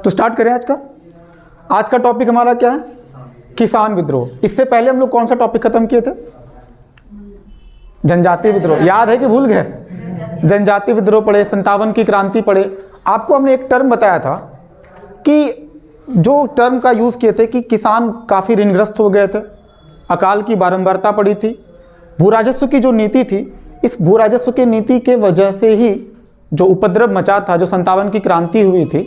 तो स्टार्ट करें आज का टॉपिक हमारा क्या है? किसान विद्रोह। इससे पहले हम लोग कौन सा टॉपिक खत्म किए थे? जनजातीय विद्रोह। याद है कि भूल गए? जनजातीय विद्रोह पढ़े, 57 की क्रांति पढ़े। आपको हमने एक टर्म बताया था कि जो टर्म का यूज़ किए थे कि किसान काफ़ी ऋणग्रस्त हो गए थे, अकाल की बारंबारता पड़ी थी, भू राजस्व की जो नीति थी, इस भू राजस्व की नीति के वजह से ही जो उपद्रव मचा था, जो 57 की क्रांति हुई थी,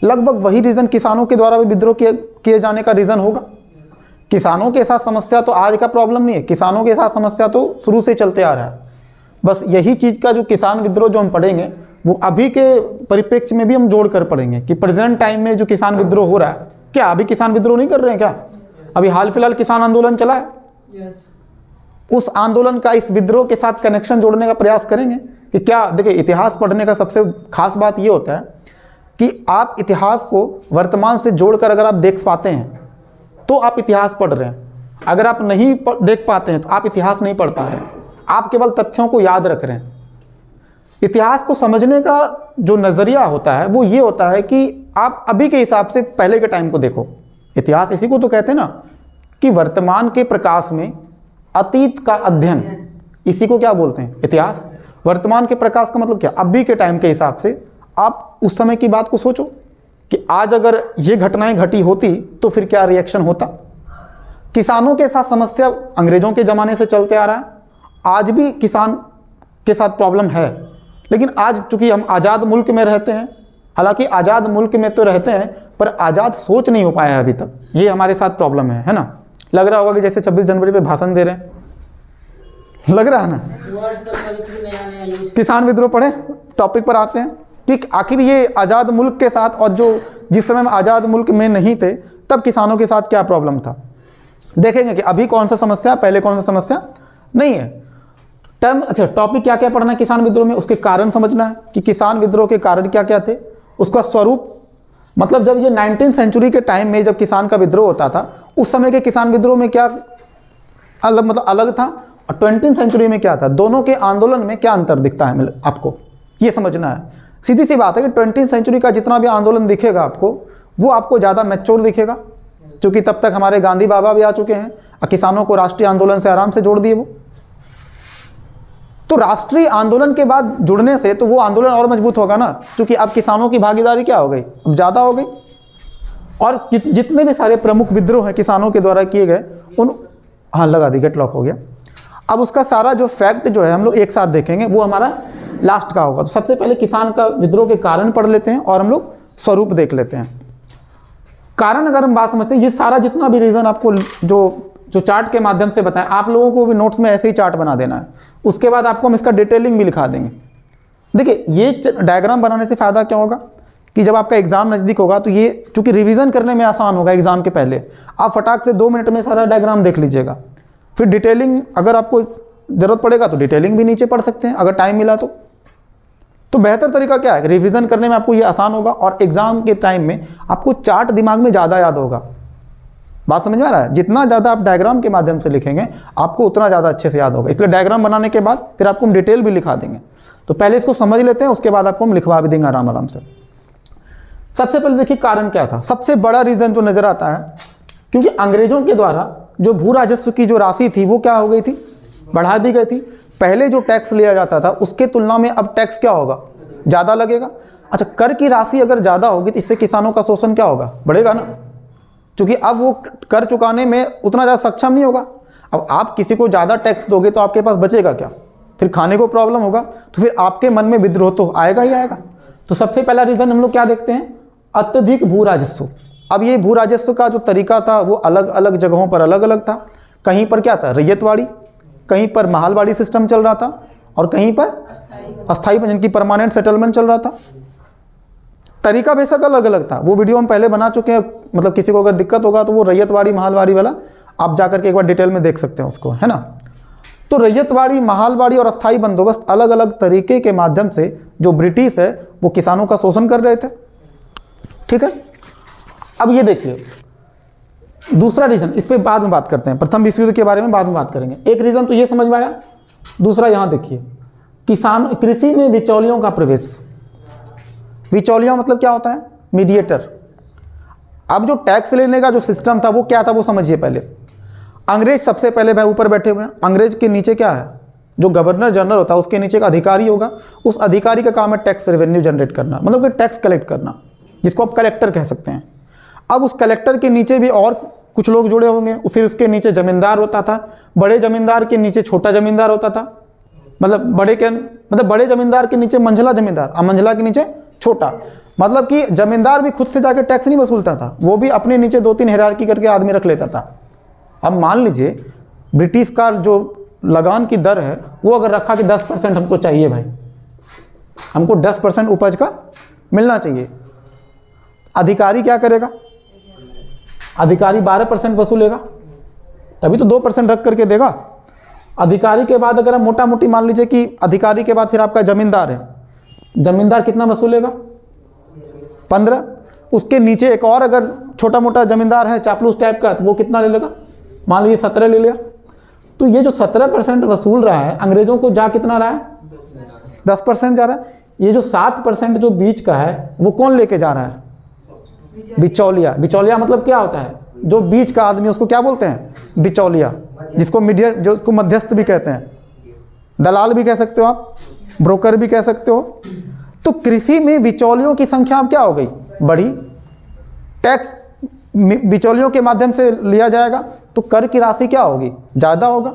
लगभग वही रीज़न किसानों के द्वारा भी विद्रोह किए जाने का रीज़न होगा। किसानों के साथ समस्या तो आज का प्रॉब्लम नहीं है, किसानों के साथ समस्या तो शुरू से चलते आ रहा है। बस यही चीज़ का जो किसान विद्रोह जो हम पढ़ेंगे वो अभी के परिप्रेक्ष्य में भी हम जोड़ कर पढ़ेंगे कि प्रेजेंट टाइम में जो किसान विद्रोह हो रहा है, क्या अभी किसान विद्रोह नहीं कर रहे हैं क्या? अभी हाल फिलहाल किसान आंदोलन चला है। उस आंदोलन का इस विद्रोह के साथ कनेक्शन जोड़ने का प्रयास करेंगे कि क्या। देखिए, इतिहास पढ़ने का सबसे खास बात ये होता है कि आप इतिहास को वर्तमान से जोड़कर अगर आप देख पाते हैं तो आप इतिहास पढ़ रहे हैं। अगर आप नहीं देख पाते हैं तो आप इतिहास नहीं पढ़ पा रहे हैं, आप केवल तथ्यों को याद रख रहे हैं। इतिहास को समझने का जो नज़रिया होता है वो ये होता है कि आप अभी के हिसाब से पहले के टाइम को देखो। इतिहास इसी को तो कहते हैं ना कि वर्तमान के प्रकाश में अतीत का अध्ययन, इसी को क्या बोलते हैं? इतिहास। वर्तमान के प्रकाश का मतलब क्या? अभी के टाइम के हिसाब से आप उस समय की बात को सोचो कि आज अगर ये घटनाएं घटी होती तो फिर क्या रिएक्शन होता। किसानों के साथ समस्या अंग्रेजों के ज़माने से चलते आ रहा है, आज भी किसान के साथ प्रॉब्लम है, लेकिन आज चूंकि हम आज़ाद मुल्क में रहते हैं, हालांकि आज़ाद मुल्क में तो रहते हैं पर आज़ाद सोच नहीं हो पाया है अभी तक, ये हमारे साथ प्रॉब्लम है ना। लग रहा होगा कि जैसे 26 जनवरी पे भाषण दे रहे हैं, लग रहा है ना। किसान विद्रोह पढ़े, टॉपिक पर आते हैं कि आखिर ये आज़ाद मुल्क के साथ और जो जिस समय हम आज़ाद मुल्क में नहीं थे तब किसानों के साथ क्या प्रॉब्लम था। देखेंगे कि अभी कौन सा समस्या, पहले कौन सा समस्या नहीं है। टर्म अच्छा, टॉपिक क्या क्या पढ़ना है किसान विद्रोह में, उसके कारण समझना है कि किसान विद्रोह के कारण क्या क्या थे, उसका स्वरूप। मतलब जब ये 19वीं सेंचुरी के टाइम में जब किसान का विद्रोह होता था उस समय के किसान विद्रोह में क्या अलग था और 20वीं सेंचुरी में क्या था, दोनों के आंदोलन में क्या अंतर दिखता है आपको, ये समझना है। सीधी सी बात है कि 20वीं सेंचुरी का जितना भी आंदोलन दिखेगा आपको वो आपको ज़्यादा मैच्योर दिखेगा, क्योंकि तब तक हमारे गांधी बाबा भी आ चुके हैं और किसानों को राष्ट्रीय आंदोलन से आराम से जोड़ दिए वो। तो राष्ट्रीय आंदोलन के बाद जुड़ने से तो वो आंदोलन और मजबूत होगा ना, क्योंकि अब किसानों की भागीदारी क्या हो गई, अब ज़्यादा हो गई। और जितने भी सारे प्रमुख विद्रोह हैं किसानों के द्वारा किए गए उन, हाँ लगा दी, गेट लॉक हो गया। अब उसका सारा जो फैक्ट जो है हम लोग एक साथ देखेंगे, वो हमारा लास्ट का होगा। तो सबसे पहले किसान का विद्रोह के कारण पढ़ लेते हैं और हम लोग स्वरूप देख लेते हैं। कारण अगर हम बात समझते हैं, ये सारा जितना भी रीज़न आपको जो चार्ट के माध्यम से बताएं, आप लोगों को भी नोट्स में ऐसे ही चार्ट बना देना है। उसके बाद आपको हम इसका डिटेलिंग भी लिखा देंगे। देखिए, ये डायग्राम बनाने से फ़ायदा क्या होगा कि जब आपका एग्जाम नज़दीक होगा तो ये चूँकि रिवीजन करने में आसान होगा एग्जाम के पहले, आप फटाक से 2 मिनट में सारा डायग्राम देख लीजिएगा। फिर डिटेलिंग अगर आपको ज़रूरत पड़ेगा तो डिटेलिंग भी नीचे पढ़ सकते हैं अगर टाइम मिला तो बेहतर तरीका क्या है, रिवीजन करने में आपको ये आसान होगा और एग्जाम के टाइम में आपको चार्ट दिमाग में ज़्यादा याद होगा। बात समझ में आ रहा है? जितना ज़्यादा आप डायग्राम के माध्यम से लिखेंगे आपको उतना ज़्यादा अच्छे से याद होगा। इसलिए डायग्राम बनाने के बाद फिर आपको हम डिटेल भी लिखा देंगे। तो पहले इसको समझ लेते हैं, उसके बाद आपको हम लिखवा भी देंगे आराम आराम से। सबसे पहले देखिए कारण क्या था। सबसे बड़ा रीज़न जो नज़र आता है, क्योंकि अंग्रेजों के द्वारा जो भू राजस्व की जो राशि थी वो क्या हो गई थी, बढ़ा दी गई थी। पहले जो टैक्स लिया जाता था उसके तुलना में अब टैक्स क्या होगा, ज़्यादा लगेगा। अच्छा, कर की राशि अगर ज़्यादा होगी तो इससे किसानों का शोषण क्या होगा, बढ़ेगा ना, क्योंकि अब वो कर चुकाने में उतना ज़्यादा सक्षम नहीं होगा। अब आप किसी को ज़्यादा टैक्स दोगे तो आपके पास बचेगा क्या, फिर खाने को प्रॉब्लम होगा, तो फिर आपके मन में विद्रोह तो आएगा ही आएगा। तो सबसे पहला रीज़न हम लोग क्या देखते हैं, अत्यधिक भू राजस्व। अब ये भू राजस्व का जो तरीका था वो अलग अलग जगहों पर अलग अलग था। कहीं पर क्या था, रैयतवाड़ी, कहीं पर महालवाड़ी सिस्टम चल रहा था और कहीं पर अस्थाई जिनकी परमानेंट सेटलमेंट चल रहा था। तरीका बेशक अलग अलग था, वो वीडियो हम पहले बना चुके हैं। मतलब किसी को अगर दिक्कत होगा तो वो रैयतवाड़ी महालवाड़ी वाला आप जाकर के एक बार डिटेल में देख सकते हैं उसको, है ना। तो रैयतवाड़ी, महालवाड़ी और अस्थाई बंदोबस्त अलग अलग तरीके के माध्यम से जो ब्रिटिश है वो किसानों का शोषण कर रहे थे। ठीक है, अब ये देखिए दूसरा रीज़न, इस पर बाद में बात करते हैं। प्रथम विश्व युद्ध के बारे में बाद में बात करेंगे। एक रीज़न तो ये समझ में आया। दूसरा यहाँ देखिए, कृषि में बिचौलियों का प्रवेश। बिचौलिया मतलब क्या होता है, मीडिएटर। अब जो टैक्स लेने का जो सिस्टम था वो क्या था वो समझिए पहले। अंग्रेज सबसे पहले भाई ऊपर बैठे हुए हैं, अंग्रेज के नीचे क्या है, जो गवर्नर जनरल होता है उसके नीचे एक अधिकारी होगा, उस अधिकारी का काम है टैक्स रेवेन्यू जनरेट करना, मतलब कि टैक्स कलेक्ट करना, जिसको आप कलेक्टर कह सकते हैं। अब उस कलेक्टर के नीचे भी और कुछ लोग जुड़े होंगे, फिर उसके नीचे जमींदार होता था, बड़े जमींदार के नीचे छोटा जमींदार होता था, मतलब बड़े जमींदार के नीचे मंझला जमींदार, और मंझला के नीचे छोटा, मतलब कि जमींदार भी खुद से जाके टैक्स नहीं वसूलता था, वो भी अपने नीचे 2-3 हायरार्की करके आदमी रख लेता था। अब मान लीजिए ब्रिटिश का जो लगान की दर है वो अगर रखा कि 10% हमको चाहिए भाई, हमको 10% उपज का मिलना चाहिए, अधिकारी क्या करेगा, अधिकारी 12% वसूलेगा, तभी तो 2% रख करके देगा। अधिकारी के बाद अगर हम मोटा मोटी मान लीजिए कि अधिकारी के बाद फिर आपका जमींदार है, जमींदार कितना वसूलेगा, 15। उसके नीचे एक और अगर छोटा मोटा जमींदार है चापलूस टाइप का, तो वो कितना ले लेगा, मान लीजिए 17 ले लिया। तो ये जो 17% वसूल रहा है अंग्रेजों को जा कितना रहा है, 10% जा रहा है। ये जो 7% जो बीच का है वो कौन लेके जा रहा है, बिचौलिया। बिचौलिया मतलब क्या होता है, जो बीच का आदमी उसको क्या बोलते हैं, बिचौलिया, जिसको मीडिया जो को मध्यस्थ भी कहते हैं, दलाल भी कह सकते हो आप, ब्रोकर भी कह सकते हो। तो कृषि में बिचौलियों की संख्या अब क्या हो गई, बढ़ी, टैक्स बिचौलियों के माध्यम से लिया जाएगा, तो कर की राशि क्या होगी, ज़्यादा होगा।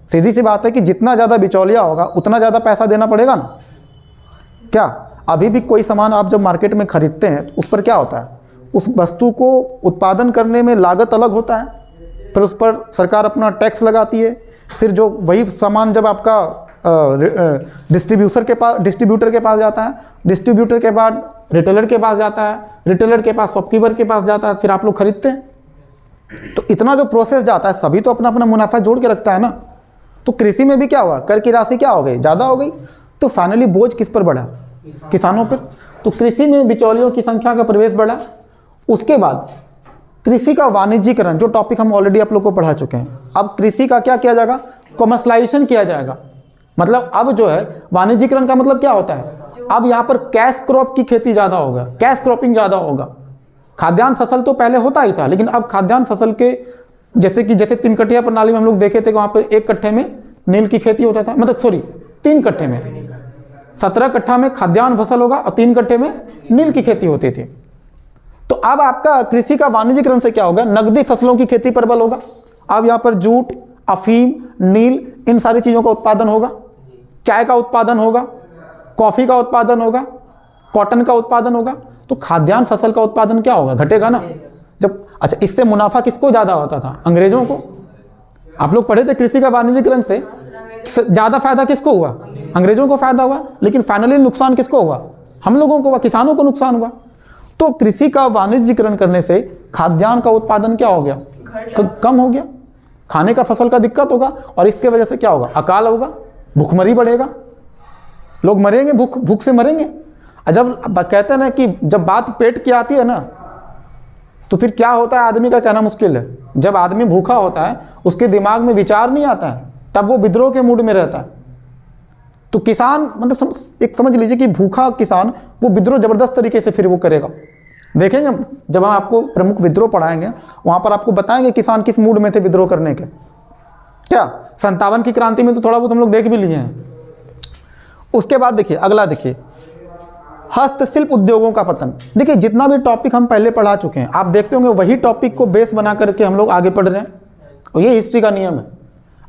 सीधी सी बात है कि जितना ज़्यादा बिचौलिया होगा उतना ज़्यादा पैसा देना पड़ेगा ना। क्या अभी भी कोई सामान आप जब मार्केट में खरीदते हैं तो उस पर क्या होता है, उस वस्तु को उत्पादन करने में लागत अलग होता है, फिर उस पर सरकार अपना टैक्स लगाती है, फिर जो वही सामान जब आपका डिस्ट्रीब्यूटर के पास जाता है, डिस्ट्रीब्यूटर के बाद रिटेलर के पास जाता है, रिटेलर के पास शॉपकीपर के पास जाता है, फिर आप लोग खरीदते हैं। तो इतना जो प्रोसेस जाता है, सभी तो अपना अपना मुनाफा जोड़ के रखता है ना। तो कृषि में भी क्या हुआ, कर की राशि क्या हो गई, ज़्यादा हो गई। तो फाइनली बोझ किस पर बढ़ा, किसानों पर। तो कृषि में बिचौलियों की संख्या का प्रवेश बढ़ा। उसके बाद कृषि का वाणिज्यीकरण, जो टॉपिक हम ऑलरेडी आप लोग को पढ़ा चुके हैं। अब कृषि का क्या किया जाएगा, कॉमर्शलाइजेशन किया जाएगा। मतलब अब जो है वाणिज्यीकरण का मतलब क्या होता है, अब यहाँ पर कैश क्रॉप की खेती ज़्यादा होगा, कैश क्रॉपिंग ज़्यादा होगा। खाद्यान्न फसल तो पहले होता ही था, लेकिन अब खाद्यान्न फसल के जैसे 3 कट्ठिया प्रणाली में हम लोग देखे थे कि वहाँ पर 1 कट्ठे में नील की खेती होता था, मतलब 3 कट्ठे में, 17 कट्ठा में खाद्यान्न फसल होगा और 3 कट्ठे में नील की खेती होती थी। तो अब आपका कृषि का वाणिज्यीकरण से क्या होगा, नकदी फसलों की खेती पर बल होगा। अब यहाँ पर जूट, अफीम, नील, इन सारी चीज़ों का उत्पादन होगा, चाय का उत्पादन होगा, कॉफ़ी का उत्पादन होगा, कॉटन का उत्पादन होगा। तो खाद्यान्न फसल का उत्पादन क्या होगा, घटेगा ना। जब अच्छा, इससे मुनाफा किसको ज़्यादा होता था, अंग्रेजों को। आप लोग पढ़े थे कृषि का वाणिज्यीकरण से ज़्यादा फायदा किसको हुआ, अंग्रेजों को फायदा हुआ, लेकिन फाइनली नुकसान किसको हुआ, हम लोगों को हुआ, किसानों को नुकसान हुआ। तो कृषि का वाणिज्यीकरण करने से खाद्यान्न का उत्पादन क्या हो गया, कम हो गया, खाने का फसल का दिक्कत होगा, और इसके वजह से क्या होगा, अकाल होगा, भूखमरी बढ़ेगा, लोग मरेंगे, भूख से मरेंगे। जब कहते हैं ना कि जब बात पेट की आती है ना, तो फिर क्या होता है आदमी का कहना मुश्किल है। जब आदमी भूखा होता है उसके दिमाग में विचार नहीं आता है, तब वो विद्रोह के मूड में रहता है। तो किसान मतलब समझ लीजिए कि भूखा किसान वो विद्रोह जबरदस्त तरीके से फिर वो करेगा। देखेंगे जब हम आपको प्रमुख विद्रोह पढ़ाएंगे वहाँ पर आपको बताएंगे किसान किस मूड में थे विद्रोह करने के। क्या 57 की क्रांति में तो थोड़ा बहुत हम लोग देख भी लिए हैं। उसके बाद देखिए अगला, देखिए हस्तशिल्प उद्योगों का पतन। देखिए जितना भी टॉपिक हम पहले पढ़ा चुके हैं आप देखते होंगे वही टॉपिक को बेस बना करके हम लोग आगे पढ़ रहे हैं, और ये हिस्ट्री का नियम है।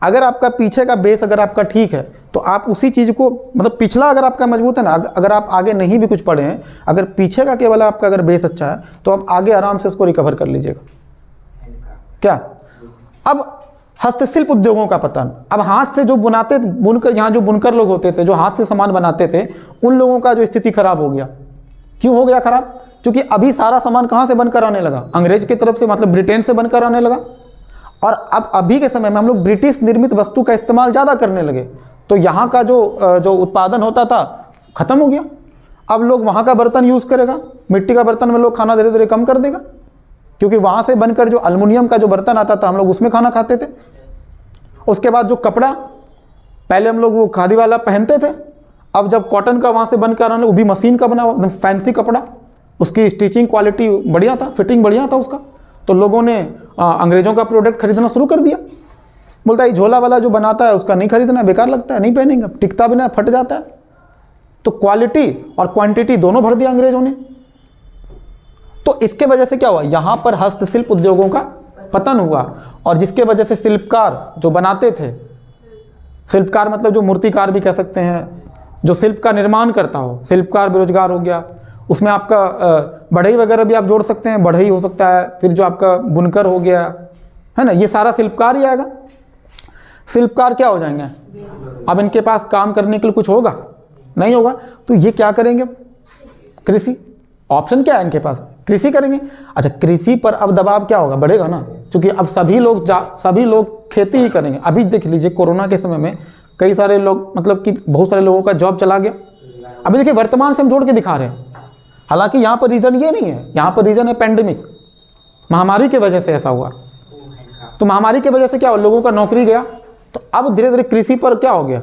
अगर आपका पीछे का बेस अगर आपका ठीक है तो आप उसी चीज़ को, मतलब पिछला अगर आपका मजबूत है ना, अगर आप आगे नहीं भी कुछ पढ़े हैं, अगर पीछे का केवल आपका अगर बेस अच्छा है तो आप आगे आराम से उसको रिकवर कर लीजिएगा। क्या अब हस्तशिल्प उद्योगों का पतन। अब हाथ से जो बुनाते, बुनकर, यहाँ जो बुनकर लोग होते थे जो हाथ से सामान बनाते थे, उन लोगों का जो स्थिति खराब हो गया। क्यों हो गया खराब, क्योंकि अभी सारा सामान कहाँ से बनकर आने लगा, अंग्रेज की तरफ से, मतलब ब्रिटेन से बनकर आने लगा। और अब अभी के समय में हम लोग ब्रिटिश निर्मित वस्तु का इस्तेमाल ज़्यादा करने लगे, तो यहाँ का जो उत्पादन होता था ख़त्म हो गया। अब लोग वहाँ का बर्तन यूज़ करेगा, मिट्टी का बर्तन में लोग खाना धीरे धीरे कम कर देगा, क्योंकि वहाँ से बनकर जो एल्युमिनियम का जो बर्तन आता था हम लोग उसमें खाना खाते थे। उसके बाद जो कपड़ा, पहले हम लोग वो खादी वाला पहनते थे, अब जब कॉटन का वहाँ से बनकर आने, वो भी मशीन का बना हुआ फैंसी कपड़ा, उसकी स्टिचिंग क्वालिटी बढ़िया था, फिटिंग बढ़िया था उसका, तो लोगों ने अंग्रेज़ों का प्रोडक्ट खरीदना शुरू कर दिया। बोलता है झोला वाला जो बनाता है उसका नहीं खरीदना, बेकार लगता है, नहीं पहनेंगे, टिकता भी ना, फट जाता है। तो क्वालिटी और क्वांटिटी दोनों भर दिया अंग्रेजों ने। तो इसके वजह से क्या हुआ, यहाँ पर हस्तशिल्प उद्योगों का पतन हुआ, और जिसके वजह से शिल्पकार जो बनाते थे, शिल्पकार मतलब जो मूर्तिकार भी कह सकते हैं, जो शिल्प का निर्माण करता हो, शिल्पकार बेरोजगार हो गया। उसमें आपका बढ़ई वगैरह भी आप जोड़ सकते हैं, बढ़ई हो सकता है, फिर जो आपका बुनकर हो गया है ना, ये सारा शिल्पकार ही आएगा। शिल्पकार क्या हो जाएंगे, अब इनके पास काम करने के लिए कुछ होगा नहीं होगा, तो ये क्या करेंगे, कृषि। ऑप्शन क्या है इनके पास, कृषि करेंगे। अच्छा, कृषि पर अब दबाव क्या होगा, बढ़ेगा ना, क्योंकि अब सभी लोग खेती ही करेंगे। अभी देख लीजिए कोरोना के समय में कई सारे लोग, मतलब कि बहुत सारे लोगों का जॉब चला गया। अभी देखिए वर्तमान से हम जोड़ के दिखा रहे हैं, हालांकि यहाँ पर रीज़न ये नहीं है, यहाँ पर रीज़न है पेंडेमिक, महामारी की वजह से ऐसा हुआ। तो महामारी की वजह से क्या हुआ, लोगों का नौकरी गया, तो अब धीरे धीरे कृषि पर क्या हो गया,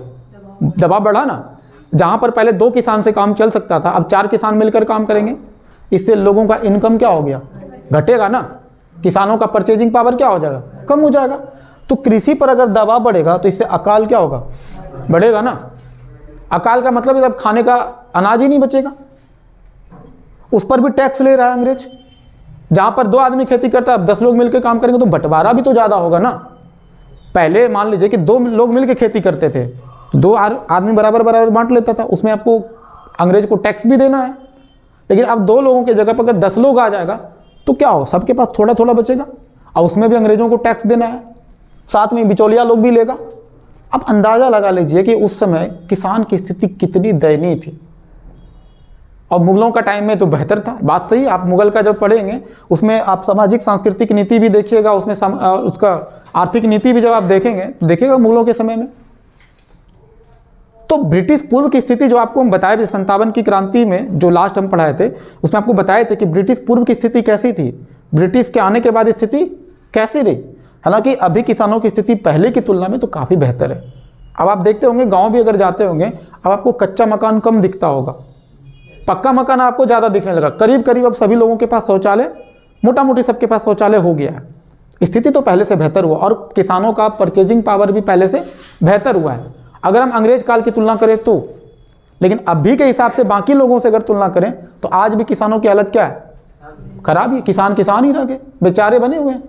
दबाव बढ़ा ना। जहाँ पर पहले 2 किसान से काम चल सकता था, अब 4 किसान मिलकर काम करेंगे, इससे लोगों का इनकम क्या हो गया, घटेगा ना। किसानों का परचेजिंग पावर क्या हो जाएगा, कम हो जाएगा। तो कृषि पर अगर दबाव बढ़ेगा तो इससे अकाल क्या होगा, बढ़ेगा ना। अकाल का मतलब है अब खाने का अनाज ही नहीं बचेगा। उस पर भी टैक्स ले रहा है अंग्रेज। जहाँ पर 2 आदमी खेती करता है, अब 10 लोग मिलकर काम करेंगे तो बंटवारा भी तो ज़्यादा होगा ना। पहले मान लीजिए कि 2 लोग मिलकर खेती करते थे, 2 आदमी बराबर बराबर बांट लेता था, उसमें आपको अंग्रेज को टैक्स भी देना है। लेकिन अब 2 लोगों की जगह पर अगर 10 लोग आ जाएगा तो क्या हो, सबके पास थोड़ा थोड़ा बचेगा, और उसमें भी अंग्रेजों को टैक्स देना है, साथ में बिचौलिया लोग भी लेगा। अब अंदाज़ा लगा लीजिए कि उस समय किसान की स्थिति कितनी दयनीय थी। और मुगलों का टाइम में तो बेहतर था, बात सही। आप मुगल का जब पढ़ेंगे उसमें आप सामाजिक सांस्कृतिक नीति भी देखिएगा, उसमें उसका आर्थिक नीति भी जब आप देखेंगे तो देखिएगा मुगलों के समय में। तो ब्रिटिश पूर्व की स्थिति जो आपको हम बताए थे 57 की क्रांति में, जो लास्ट हम पढ़ाए थे, उसमें आपको बताए थे कि ब्रिटिश पूर्व की स्थिति कैसी थी, ब्रिटिश के आने के बाद स्थिति कैसी रही। हालांकि अभी किसानों की स्थिति पहले की तुलना में तो काफ़ी बेहतर है। अब आप देखते होंगे गांव भी अगर जाते होंगे, अब आपको कच्चा मकान कम दिखता होगा, पक्का मकान आपको ज़्यादा दिखने लगा। करीब करीब अब सभी लोगों के पास शौचालय, मोटा मोटी सबके पास शौचालय हो गया है। स्थिति तो पहले से बेहतर हुआ, और किसानों का परचेजिंग पावर भी पहले से बेहतर हुआ है अगर हम अंग्रेज काल की तुलना करें तो। लेकिन अभी के हिसाब से बाकी लोगों से अगर तुलना करें तो आज भी किसानों की हालत क्या है, खराब ही। किसान ही रह गए, बेचारे बने हुए हैं।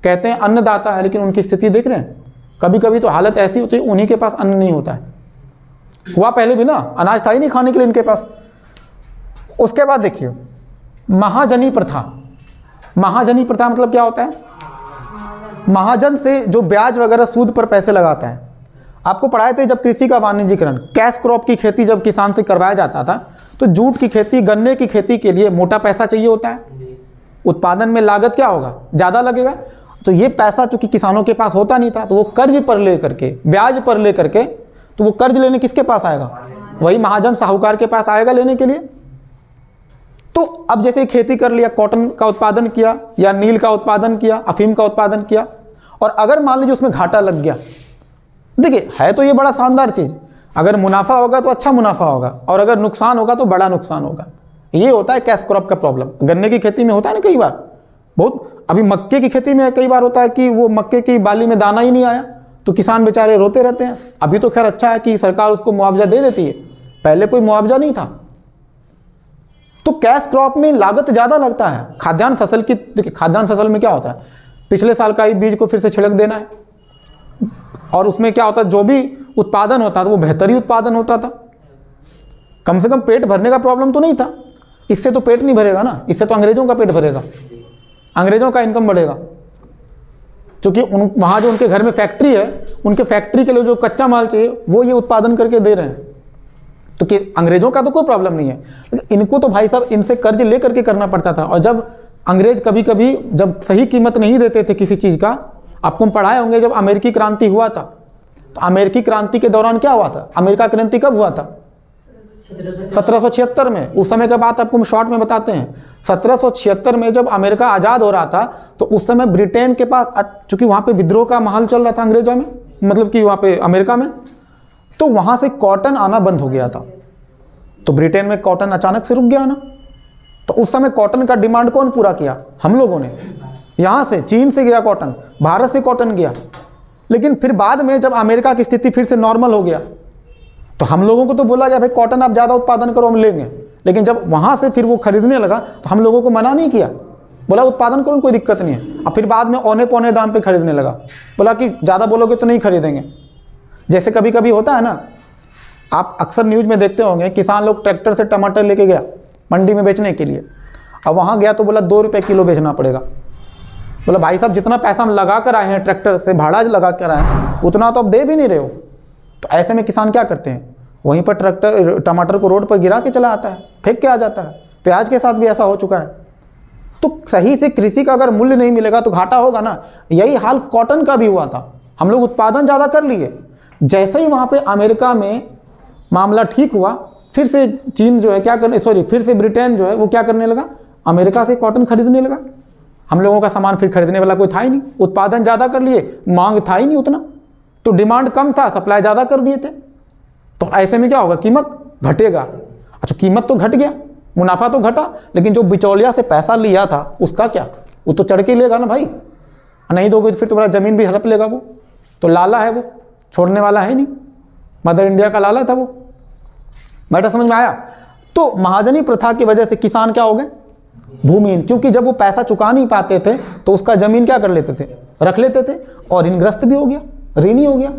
कहते हैं अन्नदाता है, लेकिन उनकी स्थिति देख रहे हैं, कभी कभी तो हालत ऐसी होती है उन्हीं के पास अन्न नहीं होता है। हुआ पहले भी ना, अनाज था ही नहीं खाने के लिए इनके पास। उसके बाद देखिए महाजनी प्रथा। महाजनी प्रथा मतलब क्या होता है, महाजन से जो ब्याज वगैरह सूद पर पैसे लगाता है। आपको पढ़ाए थे जब कृषि का वाणिज्यीकरण, कैश क्रॉप की खेती जब किसान से करवाया जाता था, तो जूट की खेती, गन्ने की खेती के लिए मोटा पैसा चाहिए होता है। उत्पादन में लागत क्या होगा, ज़्यादा लगेगा। तो ये पैसा चूंकि किसानों के पास होता नहीं था, तो वो कर्ज पर ले करके, ब्याज पर ले करके, तो वो कर्ज लेने किसके पास आएगा, वही महाजन साहूकार के पास आएगा लेने के लिए। तो अब जैसे खेती कर लिया, कॉटन का उत्पादन किया, या नील का उत्पादन किया, अफीम का उत्पादन किया, और अगर मान लीजिए उसमें घाटा लग गया, देखिए है तो ये बड़ा शानदार चीज़, अगर मुनाफा होगा तो अच्छा मुनाफा होगा, और अगर नुकसान होगा तो बड़ा नुकसान होगा। ये होता है कैश क्रॉप का प्रॉब्लम। गन्ने की खेती में होता है ना कई बार, बहुत। अभी मक्के की खेती में कई बार होता है कि वो मक्के की बाली में दाना ही नहीं आया, तो किसान बेचारे रोते रहते हैं। अभी तो खैर अच्छा है कि सरकार उसको मुआवजा दे देती है, पहले कोई मुआवजा नहीं था। तो कैश क्रॉप में लागत ज़्यादा लगता है। खाद्यान्न फसल की, देखिए खाद्यान्न फसल में क्या होता है, पिछले साल का ही बीज को फिर से छिड़क देना है, और उसमें क्या होता है, जो भी उत्पादन होता था वो बेहतर ही उत्पादन होता था। कम से कम पेट भरने का प्रॉब्लम तो नहीं था। इससे तो पेट नहीं भरेगा ना, इससे तो अंग्रेजों का पेट भरेगा, अंग्रेजों का इनकम बढ़ेगा। क्योंकि वहाँ जो उनके घर में फैक्ट्री है, उनके फैक्ट्री के लिए जो कच्चा माल चाहिए वो ये उत्पादन करके दे रहे हैं। तो कि अंग्रेजों का तो कोई प्रॉब्लम नहीं है, लेकिन इनको तो भाई साहब इनसे कर्ज ले करके करना पड़ता था। और जब अंग्रेज कभी कभी जब सही कीमत नहीं देते थे किसी चीज़ का, आपको हम पढ़ाए होंगे जब अमेरिकी क्रांति हुआ था, तो अमेरिकी क्रांति के दौरान क्या हुआ था, अमेरिका क्रांति कब हुआ था, 1776 में। उस समय का बात आपको हम शॉर्ट में बताते हैं। 1776 में जब अमेरिका आज़ाद हो रहा था, तो उस समय ब्रिटेन के पास, चूंकि वहाँ पे विद्रोह का माहौल चल रहा था अंग्रेजों में, मतलब कि वहाँ पे अमेरिका में, तो वहाँ से कॉटन आना बंद हो गया था। तो ब्रिटेन में कॉटन अचानक से रुक गया ना, तो उस समय कॉटन का डिमांड कौन पूरा किया? हम लोगों ने। यहाँ से चीन से गया कॉटन, भारत से कॉटन गया, लेकिन फिर बाद में जब अमेरिका की स्थिति फिर से नॉर्मल हो गया तो हम लोगों को तो बोला गया भाई कॉटन आप ज़्यादा उत्पादन करो हम लेंगे, लेकिन जब वहाँ से फिर वो खरीदने लगा तो हम लोगों को मना नहीं किया, बोला उत्पादन करो कोई दिक्कत नहीं है। अब फिर बाद में औने पौने दाम पे खरीदने लगा, बोला कि ज़्यादा बोलोगे तो नहीं खरीदेंगे। जैसे कभी कभी होता है ना, आप अक्सर न्यूज़ में देखते होंगे किसान लोग ट्रैक्टर से टमाटर लेके गया मंडी में बेचने के लिए, अब वहाँ गया तो बोला 2 रुपये किलो बेचना पड़ेगा। बोला भाई साहब जितना पैसा हम लगा कर आए हैं ट्रैक्टर से, भाड़ा लगा कर आए हैं, उतना तो अब दे भी नहीं रहे हो। तो ऐसे में किसान क्या करते हैं, वहीं पर ट्रैक्टर टमाटर को रोड पर गिरा के चला आता है, फेंक के आ जाता है। प्याज के साथ भी ऐसा हो चुका है। तो सही से कृषि का अगर मूल्य नहीं मिलेगा तो घाटा होगा ना। यही हाल कॉटन का भी हुआ था, हम लोग उत्पादन ज़्यादा कर लिए, जैसे ही वहाँ पे अमेरिका में मामला ठीक हुआ, फिर से चीन जो है क्या करने, फिर से ब्रिटेन जो है वो क्या करने लगा, अमेरिका से कॉटन खरीदने लगा। हम लोगों का सामान फिर खरीदने वाला कोई था ही नहीं, उत्पादन ज़्यादा कर लिए, मांग था ही नहीं उतना, तो डिमांड कम था, सप्लाई ज़्यादा कर दिए थे। तो ऐसे में क्या होगा, कीमत घटेगा। अच्छा कीमत तो घट गया, मुनाफा तो घटा, लेकिन जो बिचौलिया से पैसा लिया था उसका क्या, वो तो चढ़ के लेगा ना भाई, नहीं दोगे तो फिर तुम्हारा ज़मीन भी हड़प लेगा। वो तो लाला है, वो छोड़ने वाला है नहीं, मदर इंडिया का लाला था वो। मैटर समझ में आया? तो महाजनी प्रथा की वजह से किसान क्या हो गए, भूमिहीन, क्योंकि जब वो पैसा चुका नहीं पाते थे तो उसका जमीन क्या कर लेते थे, रख लेते थे, और ऋणग्रस्त भी हो गया, ऋणी हो गया।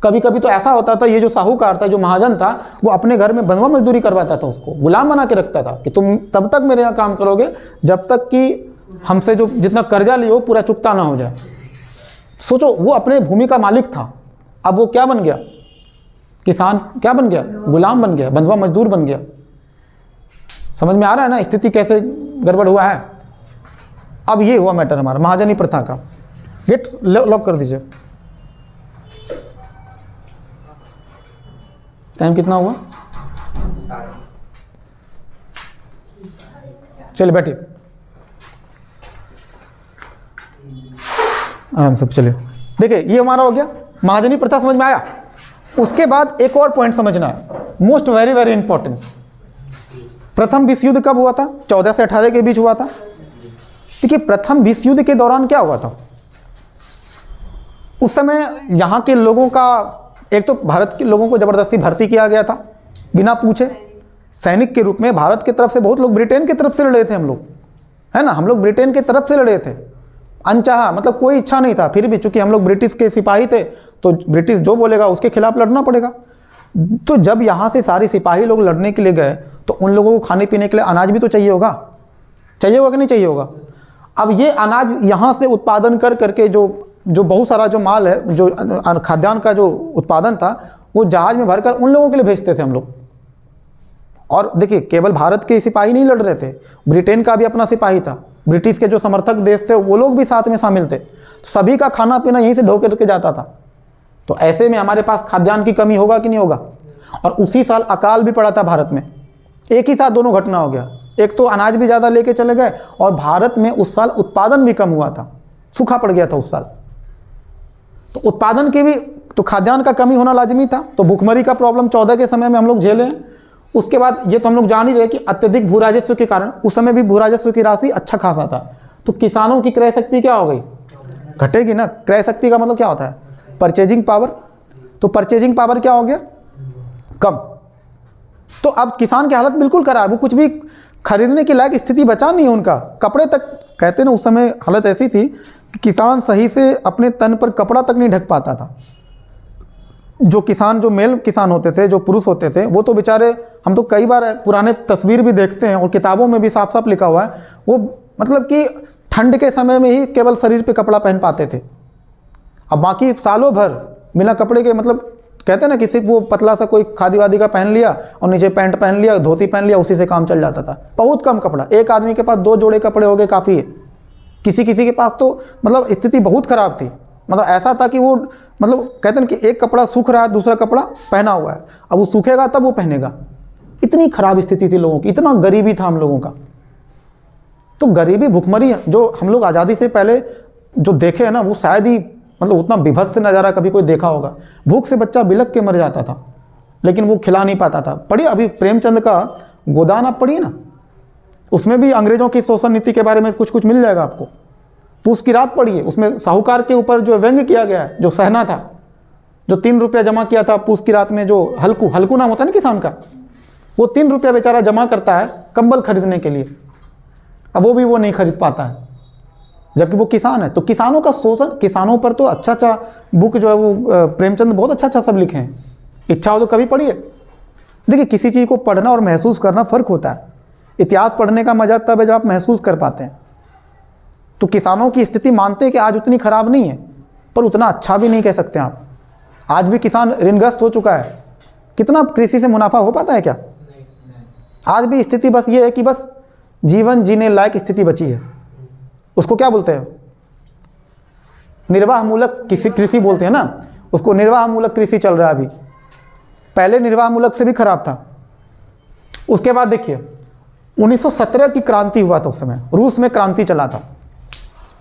कभी कभी तो ऐसा होता था, ये जो साहूकार था, जो महाजन था, वो अपने घर में बंधुआ मजदूरी करवाता था, उसको गुलाम बना के रखता था कि तुम तब तक मेरे यहाँ काम करोगे जब तक कि हमसे जो जितना कर्जा लियो पूरा चुकता ना हो जाए। सोचो, वो अपने भूमि का मालिक था, अब वो क्या बन गया, किसान क्या बन गया, गुलाम बन गया, बंधुआ मजदूर बन गया। समझ में आ रहा है ना स्थिति कैसे गड़बड़ हुआ है। अब ये हुआ मैटर हमारा महाजनी प्रथा का। गेट लॉक कर दीजिए। टाइम कितना हुआ, चलिए बैठिए आराम से। चलिए देखिए, ये हमारा हो गया महाजनी प्रथा, समझ में आया। उसके बाद एक और पॉइंट समझना है, मोस्ट वेरी वेरी इंपॉर्टेंट। प्रथम विश्व युद्ध कब हुआ था? 14 से 18 के बीच हुआ था। देखिए, प्रथम विश्व युद्ध के दौरान क्या हुआ था, उस समय यहाँ के लोगों का, एक तो भारत के लोगों को ज़बरदस्ती भर्ती किया गया था बिना पूछे सैनिक के रूप में। भारत की तरफ से बहुत लोग ब्रिटेन की तरफ से लड़े थे, हम लोग, है ना, हम लोग ब्रिटेन की तरफ से लड़े थे, अनचाहा, मतलब कोई इच्छा नहीं था, फिर भी चूंकि हम लोग ब्रिटिश के सिपाही थे तो ब्रिटिश जो बोलेगा उसके खिलाफ लड़ना पड़ेगा। तो जब यहाँ से सारे सिपाही लोग लड़ने के लिए गए तो उन लोगों को खाने पीने के लिए अनाज भी तो चाहिए होगा कि नहीं चाहिए होगा। अब ये अनाज यहाँ से उत्पादन कर करके जो बहुत सारा जो माल है, जो खाद्यान्न का जो उत्पादन था, वो जहाज में भरकर उन लोगों के लिए भेजते थे हम लोग। और देखिए, केवल भारत के सिपाही नहीं लड़ रहे थे, ब्रिटेन का भी अपना सिपाही था, ब्रिटिश के जो समर्थक देश थे वो लोग भी साथ में शामिल थे। सभी का खाना पीना यहीं से ढोकर के जाता था। तो ऐसे में हमारे पास खाद्यान्न की कमी होगा कि नहीं होगा। और उसी साल अकाल भी पड़ा था भारत में, एक ही साथ दोनों घटना हो गया। एक तो अनाज भी ज़्यादा लेके चले गए और भारत में उस साल उत्पादन भी कम हुआ था, सूखा पड़ गया था उस साल। तो उत्पादन की भी, तो खाद्यान्न का कमी होना लाजमी था। तो भूखमरी का प्रॉब्लम 14 के समय में हम लोग झेले। उसके बाद ये तो हम लोग जान ही रहे कि अत्यधिक भू राजस्व के कारण उस समय भी भू राजस्व की राशि अच्छा खासा था। तो किसानों की क्रय शक्ति क्या हो गई, घटेगी ना। क्रय शक्ति का मतलब क्या होता है, परचेजिंग पावर। तो परचेजिंग पावर क्या हो गया, कम। तो अब किसान की हालत बिल्कुल खराब, वो कुछ भी खरीदने के लायक स्थिति बचा नहीं है उनका। कपड़े तक, कहते ना उस समय हालत ऐसी थी कि किसान सही से अपने तन पर कपड़ा तक नहीं ढक पाता था। जो किसान, जो मेल किसान होते थे, जो पुरुष होते थे, वो तो बेचारे, हम तो कई बार पुराने तस्वीर भी देखते हैं और किताबों में भी साफ साफ लिखा हुआ है, वो मतलब कि ठंड के समय में ही केवल शरीर पे कपड़ा पहन पाते थे। अब बाकी सालों भर बिना कपड़े के, मतलब कहते हैं ना कि सिर्फ वो पतला सा कोई खादी वादी का पहन लिया और नीचे पैंट पहन लिया, धोती पहन लिया, उसी से काम चल जाता था। बहुत कम कपड़ा, एक आदमी के पास 2 जोड़े कपड़े हो गए काफ़ी है। किसी किसी के पास तो मतलब स्थिति बहुत ख़राब थी, मतलब ऐसा था कि वो, मतलब कहते हैं कि एक कपड़ा सूख रहा है, दूसरा कपड़ा पहना हुआ है, अब वो सूखेगा तब वो पहनेगा। इतनी खराब स्थिति थी लोगों की, इतना गरीबी था हम लोगों का। तो गरीबी, भुखमरी जो हम लोग आज़ादी से पहले जो देखे हैं ना, वो शायद ही, मतलब उतना विभत्स नज़ारा कभी कोई देखा होगा। भूख से बच्चा बिलक के मर जाता था, लेकिन वो खिला नहीं पाता था। पढ़िए अभी प्रेमचंद का गोदान, आप पढ़िए ना, उसमें भी अंग्रेजों की शोषण नीति के बारे में कुछ कुछ मिल जाएगा आपको। पूस की रात पढ़िए, उसमें साहूकार के ऊपर जो व्यंग्य किया गया है, जो सहना था, जो 3 रुपया जमा किया था पूस की रात में, जो हल्कू नाम होता है ना किसान का, वो 3 रुपया बेचारा जमा करता है कंबल खरीदने के लिए, अब वो नहीं खरीद पाता है, जबकि वो किसान है। तो किसानों का शोषण, किसानों पर तो अच्छा बुक जो है वो प्रेमचंद बहुत अच्छा सब लिखे हैं, इच्छा हो तो कभी पढ़िए। देखिए, किसी चीज़ को पढ़ना और महसूस करना फ़र्क होता है। इतिहास पढ़ने का मजा तब है जब आप महसूस कर पाते हैं। तो किसानों की स्थिति मानते हैं कि आज उतनी खराब नहीं है, पर उतना अच्छा भी नहीं कह सकते आप। आज भी किसान ऋणग्रस्त हो चुका है। कितना कृषि से मुनाफा हो पाता है क्या? आज भी स्थिति बस ये है कि बस जीवन जीने लायक स्थिति बची है। उसको क्या बोलते हैं? निर्वाह मूलक कृषि बोलते हैं ना, उसको निर्वाह मूलक कृषि चल रहा है अभी। पहले निर्वाह मूलक से भी खराब था। उसके बाद देखिए 1917 की क्रांति हुआ था, उस समय रूस में क्रांति चला था,